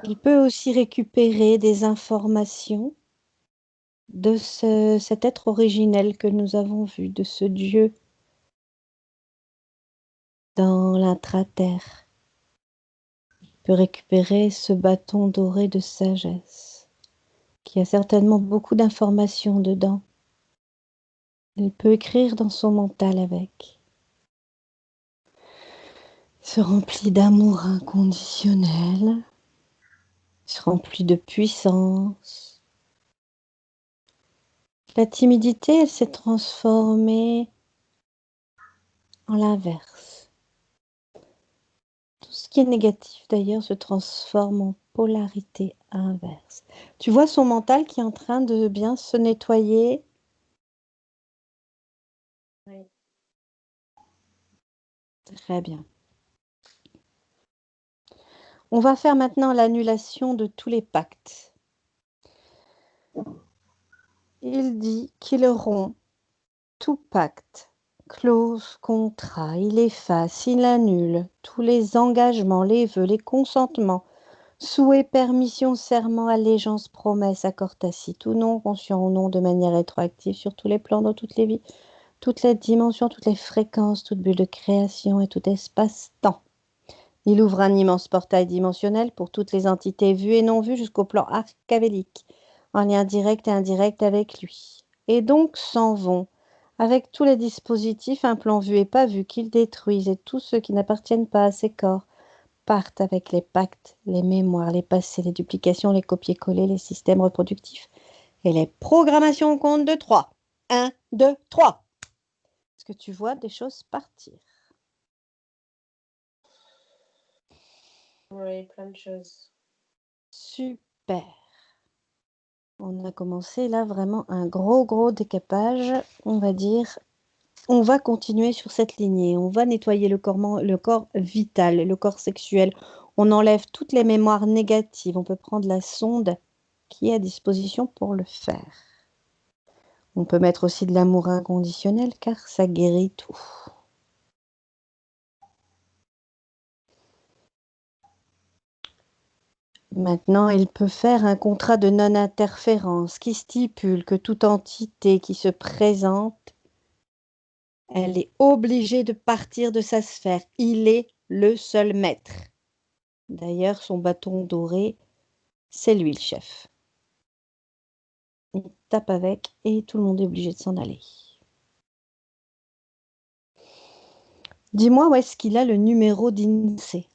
A: Il peut aussi récupérer des informations de cet être originel que nous avons vu, de ce Dieu dans l'intra-terre. Il peut récupérer ce bâton doré de sagesse, qui a certainement beaucoup d'informations dedans. Il peut écrire dans son mental avec. Il se remplit d'amour inconditionnel, il se remplit de puissance. La timidité, elle s'est transformée en l'inverse. Tout ce qui est négatif, d'ailleurs, se transforme en polarité inverse. Tu vois son mental qui est en train de bien se nettoyer.
B: Oui.
A: Très bien. On va faire maintenant l'annulation de tous les pactes. Il dit qu'il rompt tout pacte, clause, contrat, il efface, il annule tous les engagements, les vœux, les consentements, souhaits, permissions, serments, allégeances, promesses, accords tacites ou non conscients ou non de manière rétroactive sur tous les plans, dans toutes les vies, toutes les dimensions, toutes les fréquences, toute bulle de création et tout espace-temps. Il ouvre un immense portail dimensionnel pour toutes les entités vues et non vues jusqu'au plan archavélique, en lien direct et indirect avec lui. Et donc s'en vont, avec tous les dispositifs, implants vus et pas vus, qu'ils détruisent, et tous ceux qui n'appartiennent pas à ces corps, partent avec les pactes, les mémoires, les passés, les duplications, les copier-coller, les systèmes reproductifs et les programmations au compte de 3. 1, 2, 3. Est-ce que tu vois des choses partir?
B: Oui, plein de choses.
A: Super. On a commencé là vraiment un gros décapage, on va dire, on va continuer sur cette lignée. On va nettoyer le corps vital, le corps sexuel. On enlève toutes les mémoires négatives. On peut prendre la sonde qui est à disposition pour le faire. On peut mettre aussi de l'amour inconditionnel car ça guérit tout. Maintenant, il peut faire un contrat de non-interférence qui stipule que toute entité qui se présente, elle est obligée de partir de sa sphère. Il est le seul maître. D'ailleurs, son bâton doré, c'est lui le chef. Il tape avec et tout le monde est obligé de s'en aller. Dis-moi où est-ce qu'il a le numéro d'INSEE.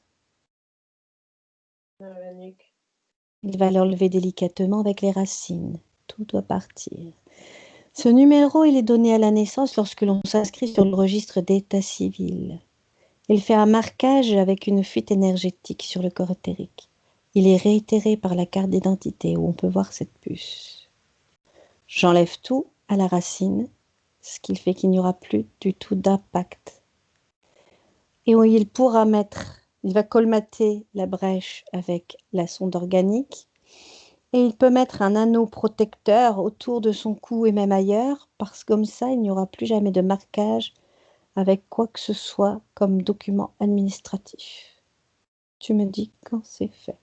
B: Dans la nuque.
A: Il va l'enlever délicatement avec les racines. Tout doit partir. Ce numéro, il est donné à la naissance lorsque l'on s'inscrit sur le registre d'état civil. Il fait un marquage avec une fuite énergétique sur le corps éthérique. Il est réitéré par la carte d'identité où on peut voir cette puce. J'enlève tout à la racine, ce qui fait qu'il n'y aura plus du tout d'impact. Et où il pourra il va colmater la brèche avec la sonde organique. Et il peut mettre un anneau protecteur autour de son cou et même ailleurs, parce que comme ça, il n'y aura plus jamais de marquage avec quoi que ce soit comme document administratif. Tu me dis quand c'est fait.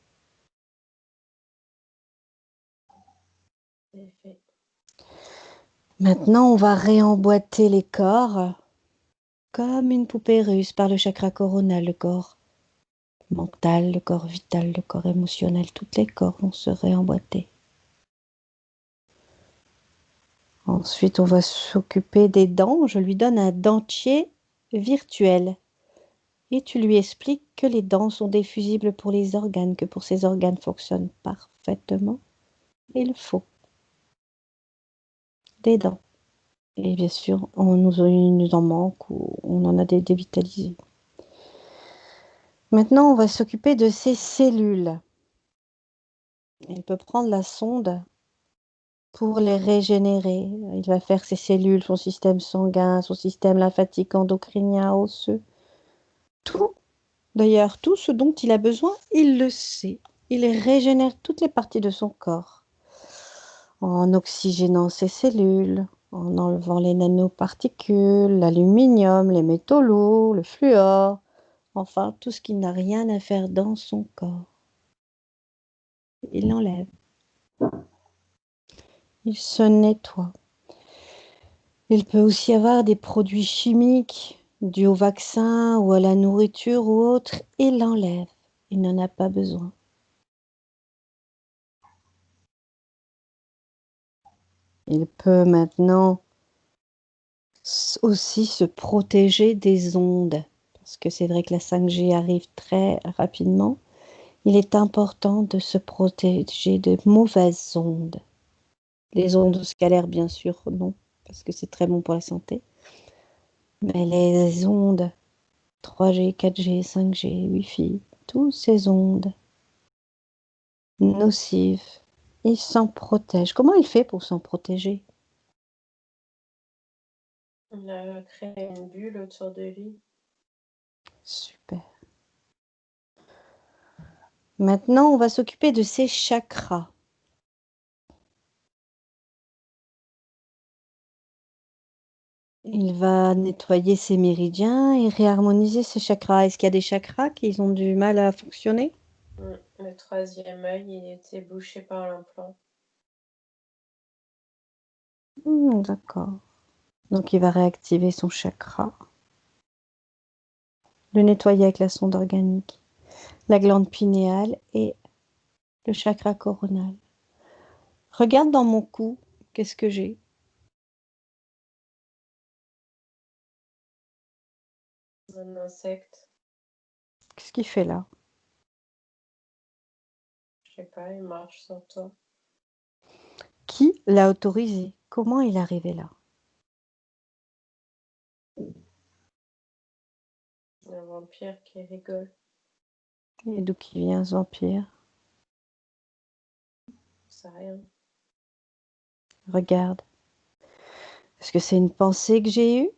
B: C'est fait.
A: Maintenant, on va réemboîter les corps comme une poupée russe par le chakra coronal, le corps mental, le corps vital, le corps émotionnel. Toutes les corps vont se réemboîter. Ensuite, on va s'occuper des dents. Je lui donne un dentier virtuel. Et tu lui expliques que les dents sont diffusibles pour les organes, que pour ces organes fonctionnent parfaitement, il faut des dents. Et bien sûr, il nous en manque ou on en a des dévitalisés. Maintenant, on va s'occuper de ces cellules. Il peut prendre la sonde pour les régénérer. Il va faire ses cellules, son système sanguin, son système lymphatique, endocrinien, osseux. Tout, d'ailleurs, tout ce dont il a besoin, il le sait. Il régénère toutes les parties de son corps en oxygénant ses cellules, en enlevant les nanoparticules, l'aluminium, les métaux lourds, le fluor, enfin tout ce qui n'a rien à faire dans son corps. Il l'enlève. Il se nettoie. Il peut aussi y avoir des produits chimiques dus au vaccin ou à la nourriture ou autre. Il l'enlève. Il n'en a pas besoin. Il peut maintenant aussi se protéger des ondes. Parce que c'est vrai que la 5G arrive très rapidement. Il est important de se protéger de mauvaises ondes. Les ondes scalaires, bien sûr, non, parce que c'est très bon pour la santé. Mais les ondes 3G, 4G, 5G, Wi-Fi, toutes ces ondes nocives, il s'en protège. Comment il fait pour s'en protéger?
B: On a créé une bulle autour de lui.
A: Super. Maintenant, on va s'occuper de ses chakras. Il va nettoyer ses méridiens et réharmoniser ses chakras. Est-ce qu'il y a des chakras qui ont du mal à fonctionner?
B: Le troisième œil, il était bouché par l'implant.
A: D'accord. Donc, il va réactiver son chakra, le nettoyer avec la sonde organique, la glande pinéale et le chakra coronal. Regarde dans mon cou, qu'est-ce que j'ai?
B: Un insecte,
A: Qu'est-ce qu'il fait là?
B: je sais pas, il marche sur toi.
A: Qui l'a autorisé? Comment il est arrivé là?
B: Un vampire qui rigole.
A: Et d'où qui vient ce vampire?
B: C'est rien.
A: Regarde. Est-ce que c'est une pensée que j'ai eue?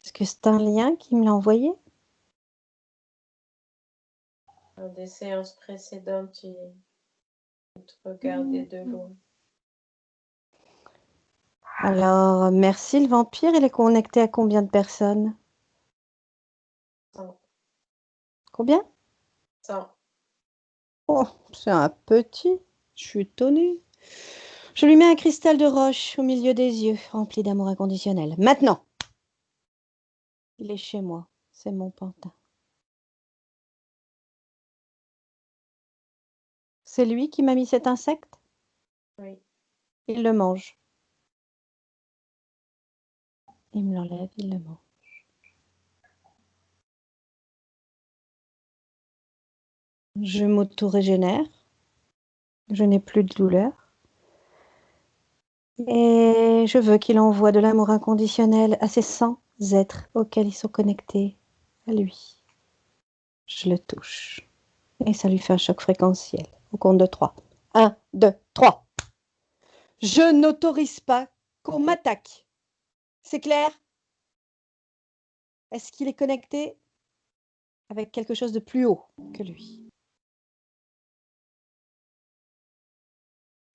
A: Est-ce que c'est un lien qui me l'a envoyé?
B: Dans des séances précédentes, il te regardait de loin.
A: Alors, merci le vampire. Il est connecté à combien de personnes?
B: 100.
A: Combien?
B: 100.
A: Oh, c'est un petit. Je suis étonnée. Je lui mets un cristal de roche au milieu des yeux, rempli d'amour inconditionnel. Maintenant, il est chez moi. C'est mon pantin. C'est lui qui m'a mis cet insecte?
B: Oui.
A: Il le mange. Il me l'enlève, il le mange. Je m'auto-régénère. Je n'ai plus de douleur. Et je veux qu'il envoie de l'amour inconditionnel à ces 100 êtres auxquels ils sont connectés, à lui. Je le touche. Et ça lui fait un choc fréquentiel. Au compte de 3. 1, 2, 3. Je n'autorise pas qu'on m'attaque. C'est clair? Est-ce qu'il est connecté avec quelque chose de plus haut que lui?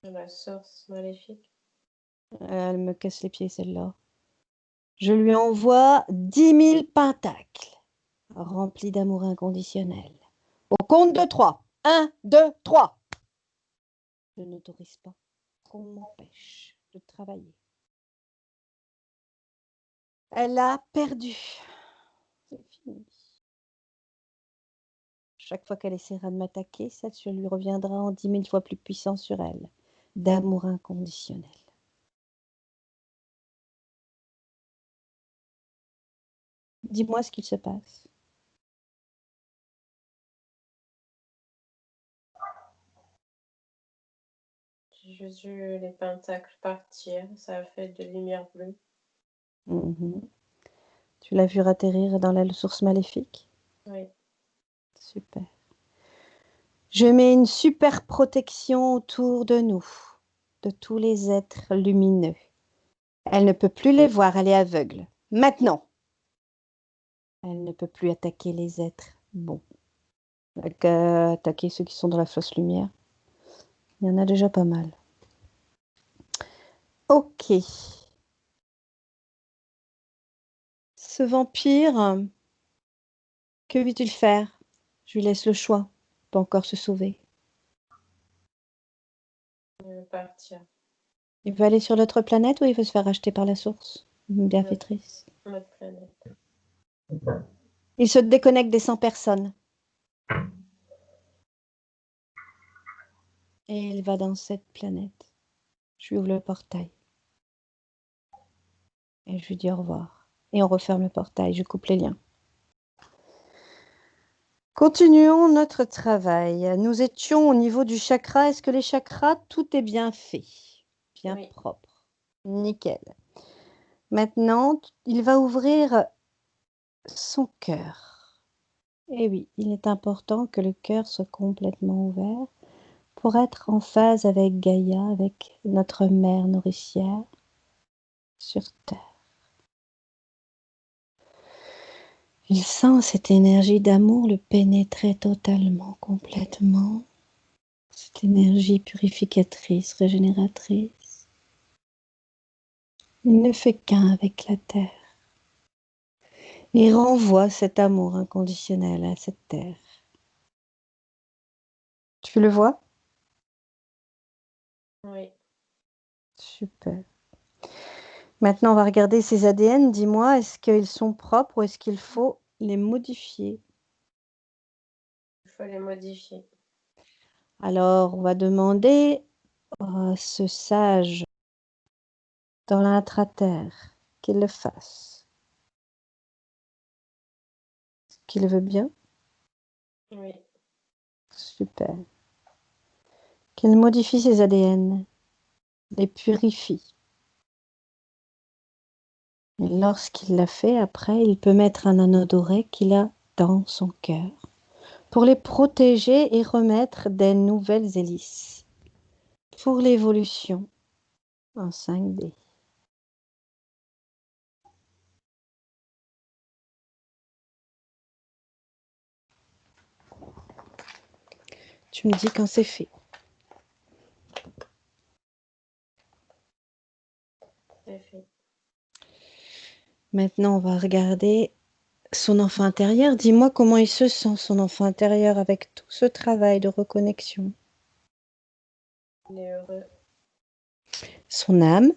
B: La source maléfique.
A: Elle me casse les pieds, celle-là. Je lui envoie 10 000 pentacles, remplis d'amour inconditionnel. Au compte de 3. 1, 2, 3. Je n'autorise pas qu'on m'empêche de travailler. Elle a perdu. C'est fini. Chaque fois qu'elle essaiera de m'attaquer, ça lui reviendra en 10 000 fois plus puissant sur elle. D'amour inconditionnel. Dis-moi ce qu'il se passe.
B: J'ai juste vu les pentacles partir. Ça a fait de lumière bleue.
A: Mhm. Tu l'as vu atterrir dans la source maléfique?
B: Oui.
A: Super. Je mets une super protection autour de nous, de tous les êtres lumineux. Elle ne peut plus les voir, elle est aveugle. Maintenant, elle ne peut plus attaquer les êtres bons. Attaquer ceux qui sont dans la fausse lumière. Il y en a déjà pas mal. Ok. Ce vampire, que veut-il faire? Je lui laisse le choix. Il peut encore se sauver.
B: Il veut partir.
A: Il veut aller sur l'autre planète ou il veut se faire racheter par la source? Une bienfaitrice.
B: Notre planète.
A: Il se déconnecte des 100 personnes. Et il va dans cette planète. Je lui ouvre le portail. Et je lui dis au revoir. Et on referme le portail, je coupe les liens. Continuons notre travail. Nous étions au niveau du chakra. Est-ce que les chakras, tout est bien fait? Bien
B: Oui.
A: propre. Nickel. Maintenant, il va ouvrir son cœur. Et oui, il est important que le cœur soit complètement ouvert pour être en phase avec Gaïa, avec notre mère nourricière sur Terre. Il sent cette énergie d'amour le pénétrer totalement, complètement. Cette énergie purificatrice, régénératrice. Il ne fait qu'un avec la Terre. Il renvoie cet amour inconditionnel à cette Terre. Tu le vois?
B: Oui.
A: Super. Maintenant, on va regarder ces ADN. Dis-moi, est-ce qu'ils sont propres ou est-ce qu'il faut les modifier?
B: Il faut les modifier.
A: Alors, on va demander à ce sage dans l'intra-terre qu'il le fasse. Est-ce qu'il veut bien?
B: Oui.
A: Super. Qu'il modifie ses ADN, les purifie. Et lorsqu'il l'a fait, après, il peut mettre un anneau doré qu'il a dans son cœur pour les protéger et remettre des nouvelles hélices pour l'évolution en 5D. Tu me dis quand c'est fait.
B: C'est fait.
A: Maintenant, on va regarder son enfant intérieur. Dis-moi comment il se sent, son enfant intérieur, avec tout ce travail de reconnexion.
B: Il est heureux,
A: Son âme,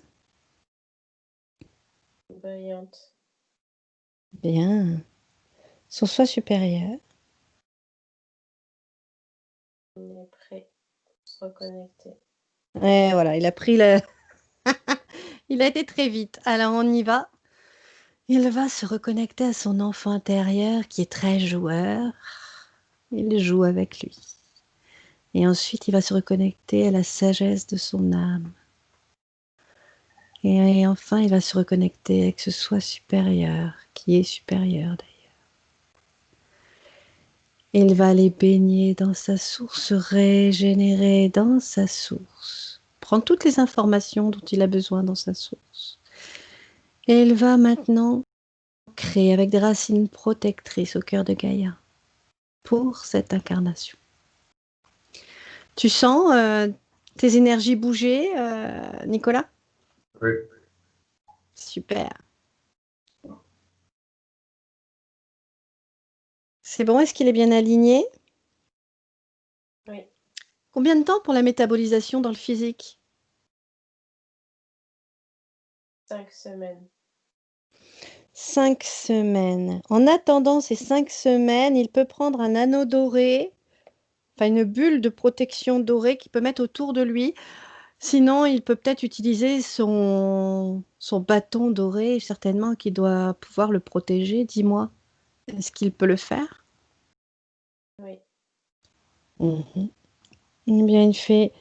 B: brillante.
A: bien. Son soi supérieur,
B: Il est prêt pour se reconnecter.
A: et voilà, il a pris le... il a été très vite. Alors, on y va. Il va se reconnecter à son enfant intérieur qui est très joueur. Il joue avec lui. Et ensuite, il va se reconnecter à la sagesse de son âme. Et enfin, il va se reconnecter avec ce soi supérieur, qui est supérieur d'ailleurs. Il va aller baigner dans sa source, régénérer dans sa source. Prendre toutes les informations dont il a besoin dans sa source. Et il va maintenant créer avec des racines protectrices au cœur de Gaïa pour cette incarnation. Tu sens tes énergies bouger, Nicolas?
C: Oui.
A: Super. C'est bon, est-ce qu'il est bien aligné?
B: Oui,
A: Combien de temps pour la métabolisation dans le physique?
B: 5 semaines.
A: 5 semaines. En attendant ces 5 semaines, il peut prendre un anneau doré, enfin une bulle de protection dorée qu'il peut mettre autour de lui. Sinon, il peut peut-être utiliser son bâton doré, certainement, qui doit pouvoir le protéger. Dis-moi, est-ce qu'il peut le faire?
B: Oui,
A: Mhm. Eh bien, il fait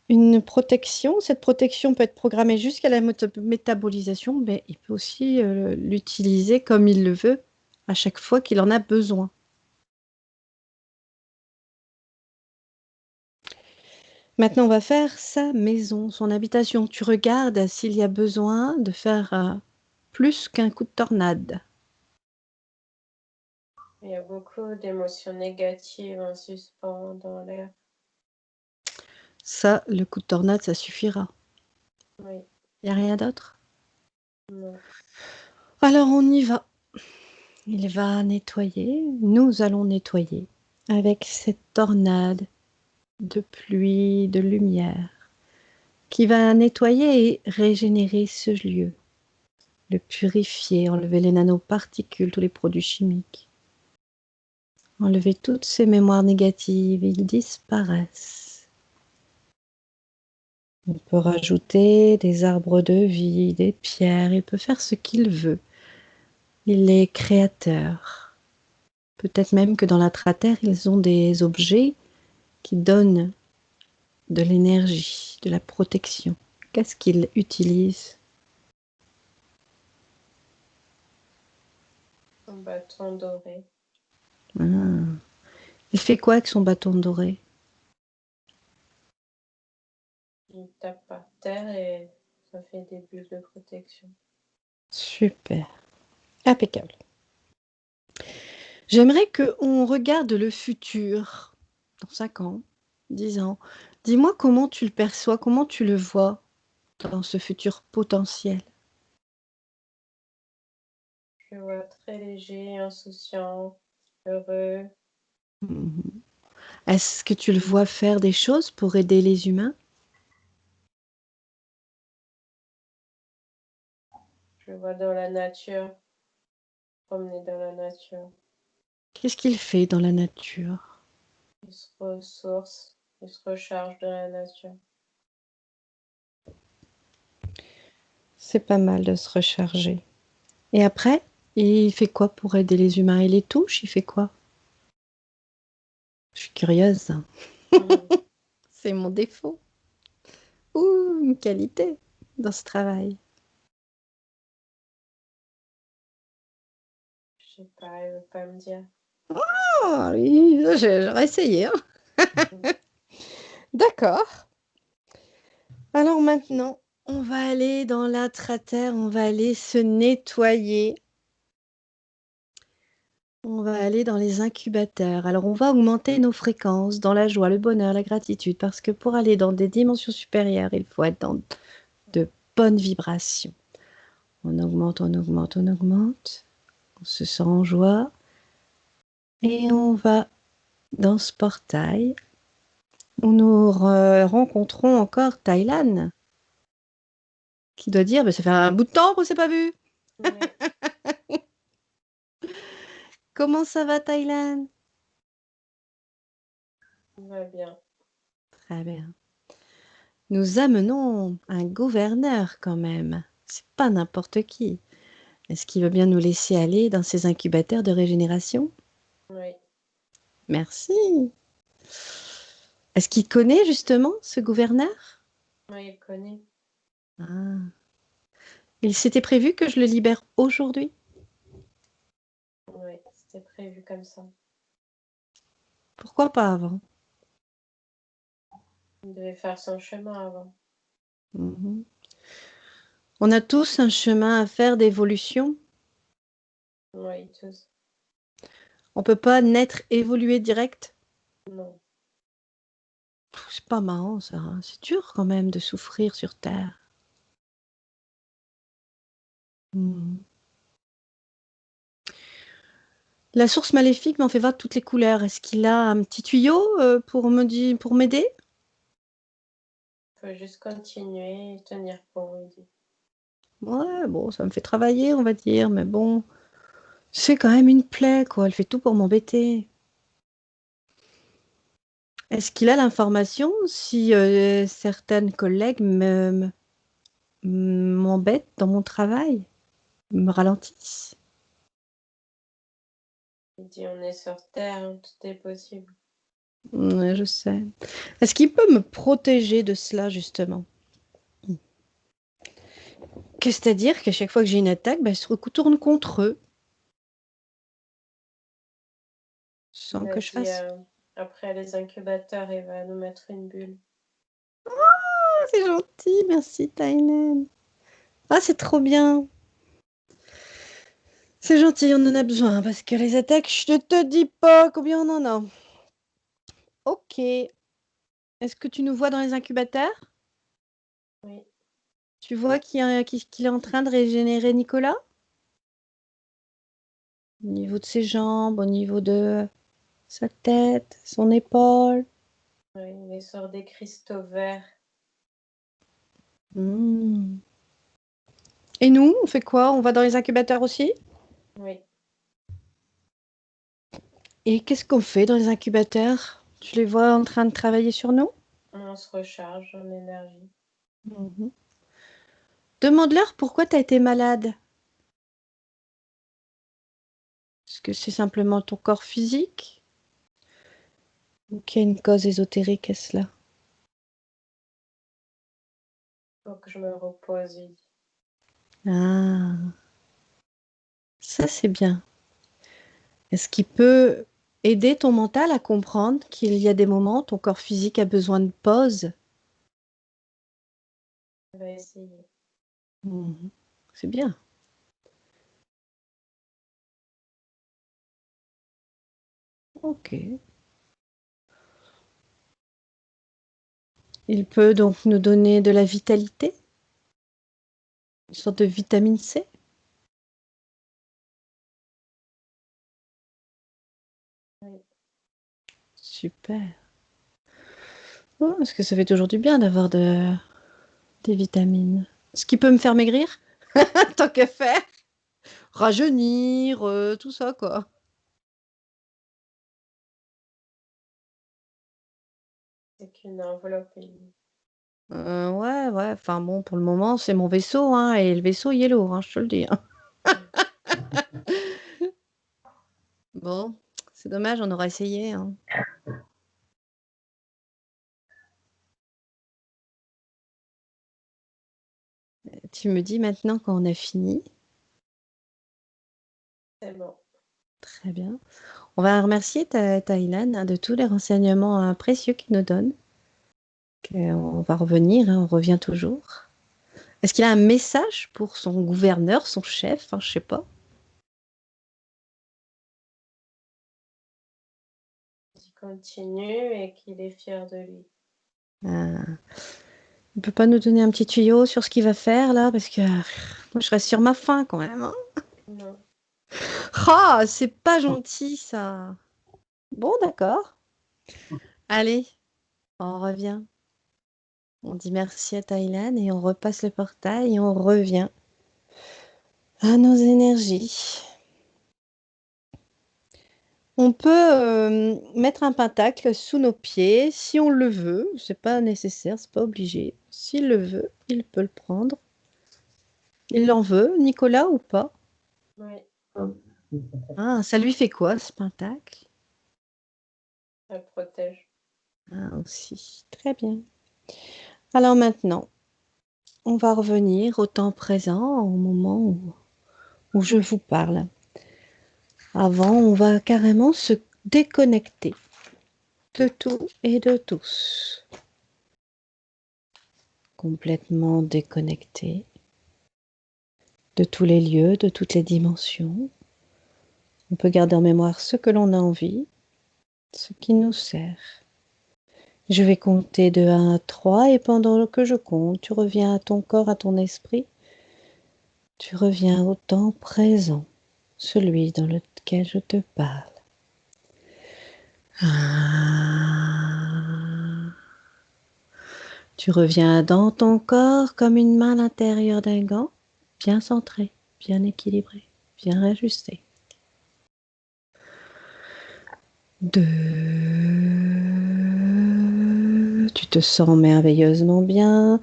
A: une protection. Cette protection peut être programmée jusqu'à la métabolisation, mais il peut aussi l'utiliser comme il le veut à chaque fois qu'il en a besoin. Maintenant, on va faire sa maison, son habitation. Tu regardes s'il y a besoin de faire plus qu'un coup de tornade.
B: il y a beaucoup d'émotions négatives en suspens dans l'air.
A: Ça, le coup de tornade, ça suffira.
B: Oui,
A: Il n'y a rien d'autre?
B: non.
A: Alors, on y va. Il va nettoyer. Nous allons nettoyer avec cette tornade de pluie, de lumière, qui va nettoyer et régénérer ce lieu, le purifier, enlever les nanoparticules, tous les produits chimiques, enlever toutes ces mémoires négatives, ils disparaissent. On peut rajouter des arbres de vie, des pierres, il peut faire ce qu'il veut. Il est créateur. Peut-être même que dans la Terre, ils ont des objets qui donnent de l'énergie, de la protection. Qu'est-ce qu'ils utilisent?
B: Un bâton doré.
A: Ah. Il fait quoi avec son bâton doré?
B: Il tape par terre et ça fait des bulles de protection.
A: Super, impeccable. J'aimerais qu'on regarde le futur, dans 5 ans, 10 ans. Dis-moi comment tu le perçois, comment tu le vois dans ce futur potentiel.
B: Je le vois très léger, insouciant, heureux.
A: Mhm. Est-ce que tu le vois faire des choses pour aider les humains?
B: Je le vois dans la nature, promener dans la nature.
A: Qu'est-ce qu'il fait dans la nature?
B: Il se ressource, il se recharge dans la nature.
A: C'est pas mal de se recharger. Et après, il fait quoi pour aider les humains? Il les touche? Il fait quoi? Je suis curieuse.
B: Mm.
A: C'est mon défaut. Ou une qualité dans ce travail.
B: Je sais pas, il veut pas me dire.
A: Oh, oui, j'aurais essayé, hein. D'accord. Alors maintenant, on va aller dans l'intra-terre, on va aller se nettoyer On va aller dans les incubateurs. Alors, on va augmenter nos fréquences dans la joie, le bonheur, la gratitude, parce que pour aller dans des dimensions supérieures, il faut être dans de bonnes vibrations. On augmente, on augmente, on augmente. On se sent en joie. Et on va dans ce portail où nous rencontrons encore Thaïlande, qui doit dire, bah, ça fait un bout de temps qu'on ne s'est pas vu.
B: Oui,
A: Comment ça va, Thaïlande?
B: tout va bien.
A: Très bien. Nous amenons un gouverneur quand même. C'est pas n'importe qui. Est-ce qu'il veut bien nous laisser aller dans ces incubateurs de régénération?
B: Oui,
A: Merci. Est-ce qu'il connaît justement ce gouverneur?
B: oui, il connaît.
A: Ah. Il s'était prévu que je le libère aujourd'hui?
B: Oui, c'était prévu comme ça.
A: Pourquoi pas avant?
B: Il devait faire son chemin avant.
A: Mhm. On a tous un chemin à faire d'évolution.
B: Oui, tous.
A: On peut pas naître évoluer direct.
B: Non.
A: C'est pas marrant ça, hein. C'est dur quand même de souffrir sur Terre. Mhm. La source maléfique m'en fait voir de toutes les couleurs. Est-ce qu'il a un petit tuyau pour pour m'aider?
B: Il faut juste continuer et tenir bon, il dit.
A: Ouais, bon, ça me fait travailler, on va dire, mais bon, c'est quand même une plaie, quoi. Elle fait tout pour m'embêter. Est-ce qu'il a l'information si certaines collègues m'embêtent dans mon travail, me ralentissent?
B: Il dit on est sur Terre, hein, tout est possible.
A: Ouais, je sais. Est-ce qu'il peut me protéger de cela, justement? C'est-à-dire qu'à chaque fois que j'ai une attaque, bah, elle se retourne contre eux,
B: Il
A: sans
B: a
A: que je
B: dit
A: fasse.
B: après les incubateurs, il va nous mettre une bulle.
A: Ah, c'est gentil, merci, Tainan. Ah, c'est trop bien. C'est gentil, on en a besoin, parce que les attaques, je ne te dis pas combien on en a. Ok. Est-ce que tu nous vois dans les incubateurs?
B: Oui,
A: Tu vois qu'il est en train de régénérer Nicolas? Au niveau de ses jambes, au niveau de sa tête, son épaule.
B: oui, il est sur des cristaux verts.
A: Hmm. Et nous, on fait quoi? On va dans les incubateurs aussi?
B: Oui,
A: Et qu'est-ce qu'on fait dans les incubateurs? Tu les vois en train de travailler sur nous?
B: on se recharge en énergie.
A: Mhm. Demande-leur pourquoi tu as été malade. Est-ce que c'est simplement ton corps physique ou qu'il y a une cause ésotérique à cela?
B: Faut que je me repose, il dit.
A: Ah, ça c'est bien. Est-ce qu'il peut aider ton mental à comprendre qu'il y a des moments où ton corps physique a besoin de pause?
B: On va essayer.
A: Mhm. C'est bien. Ok. Il peut donc nous donner de la vitalité, une sorte de vitamine C.
B: Oui,
A: Super. Oh, parce que ça fait toujours du bien d'avoir des vitamines. Ce qui peut me faire maigrir, tant qu'à faire. Rajeunir, tout ça, quoi.
B: c'est qu'une enveloppe, il dit.
A: Ouais, ouais. Enfin bon, pour le moment, c'est mon vaisseau, hein, et le vaisseau, il est lourd, hein, je te le dis, hein. Bon, c'est dommage, on aura essayé, hein. Tu me dis maintenant quand on a fini.
B: C'est bon.
A: Très bien. On va remercier Thaïlande, hein, de tous les renseignements précieux qu'il nous donne. On va revenir, hein, on revient toujours. Est-ce qu'il a un message pour son gouverneur, son chef, hein, je sais pas.
B: continue et qu'il est fier de lui.
A: Il peut pas nous donner un petit tuyau sur ce qu'il va faire là, parce que moi je reste sur ma faim quand même. Hein.
B: Non.
A: Ah, c'est pas gentil ça. Bon, d'accord. Allez, on revient. On dit merci à Thaïlande et on repasse le portail et on revient à nos énergies. On peut mettre un pentacle sous nos pieds si on le veut. C'est pas nécessaire, c'est pas obligé. S'il le veut, il peut le prendre. Il en veut, Nicolas, ou pas?
B: Oui,
A: Ah, ça lui fait quoi ce pentacle?
B: ça protège.
A: Ah, aussi. Très bien. Alors maintenant, on va revenir au temps présent, au moment où je vous parle. Avant, on va carrément se déconnecter de tout et de tous. Complètement déconnecté de tous les lieux, de toutes les dimensions. On peut garder en mémoire ce que l'on a envie, ce qui nous sert. Je vais compter de 1 à 3 et pendant que je compte, tu reviens à ton corps, à ton esprit. Tu reviens au temps présent, celui dans lequel je te parle. 1. Tu reviens dans ton corps comme une main à l'intérieur d'un gant, bien centré, bien équilibré, bien ajusté. 2. Tu te sens merveilleusement bien.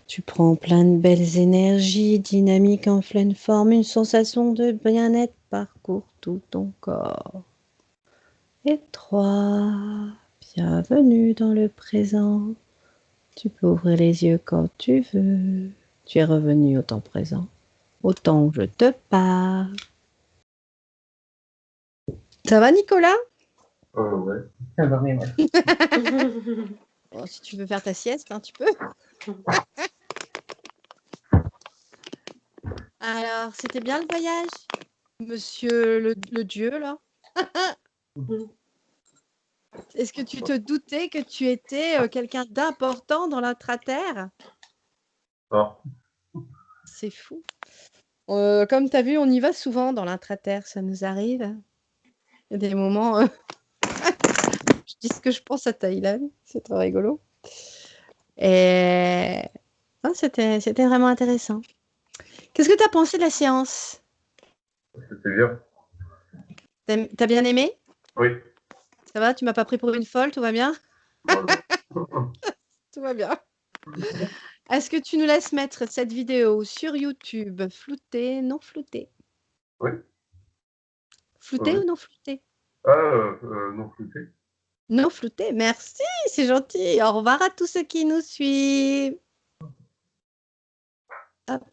A: Tu prends plein de belles énergies, dynamiques en pleine forme. Une sensation de bien-être parcourt tout ton corps. Et 3. Bienvenue dans le présent. Tu peux ouvrir les yeux quand tu veux. Tu es revenu au temps présent, au temps où je te parle. Ça va, Nicolas?
C: Ouais.
A: Bon, si tu veux faire ta sieste, hein, tu peux. Alors, c'était bien le voyage, monsieur le dieu, là? Est-ce que tu te doutais que tu étais quelqu'un d'important dans l'intra-terre?
C: Non.
A: C'est fou. Comme tu as vu, on y va souvent dans l'intra-terre, ça nous arrive. Il y a des moments, je dis ce que je pense à Thaïlande, c'est trop rigolo. Et non, c'était vraiment intéressant. Qu'est-ce que tu as pensé de la séance?
C: C'était bien.
A: T'as bien aimé?
C: Oui.
A: Ça va? Tu m'as pas pris pour une folle? Tout va bien?
C: Voilà.
A: Tout va bien. Est-ce que tu nous laisses mettre cette vidéo sur YouTube, floutée, non floutée?
C: Oui.
A: Floutée
C: Oui.
A: ou non floutée?
C: Non flouté.
A: Non floutée, merci, c'est gentil. Au revoir à tous ceux qui nous suivent. Hop.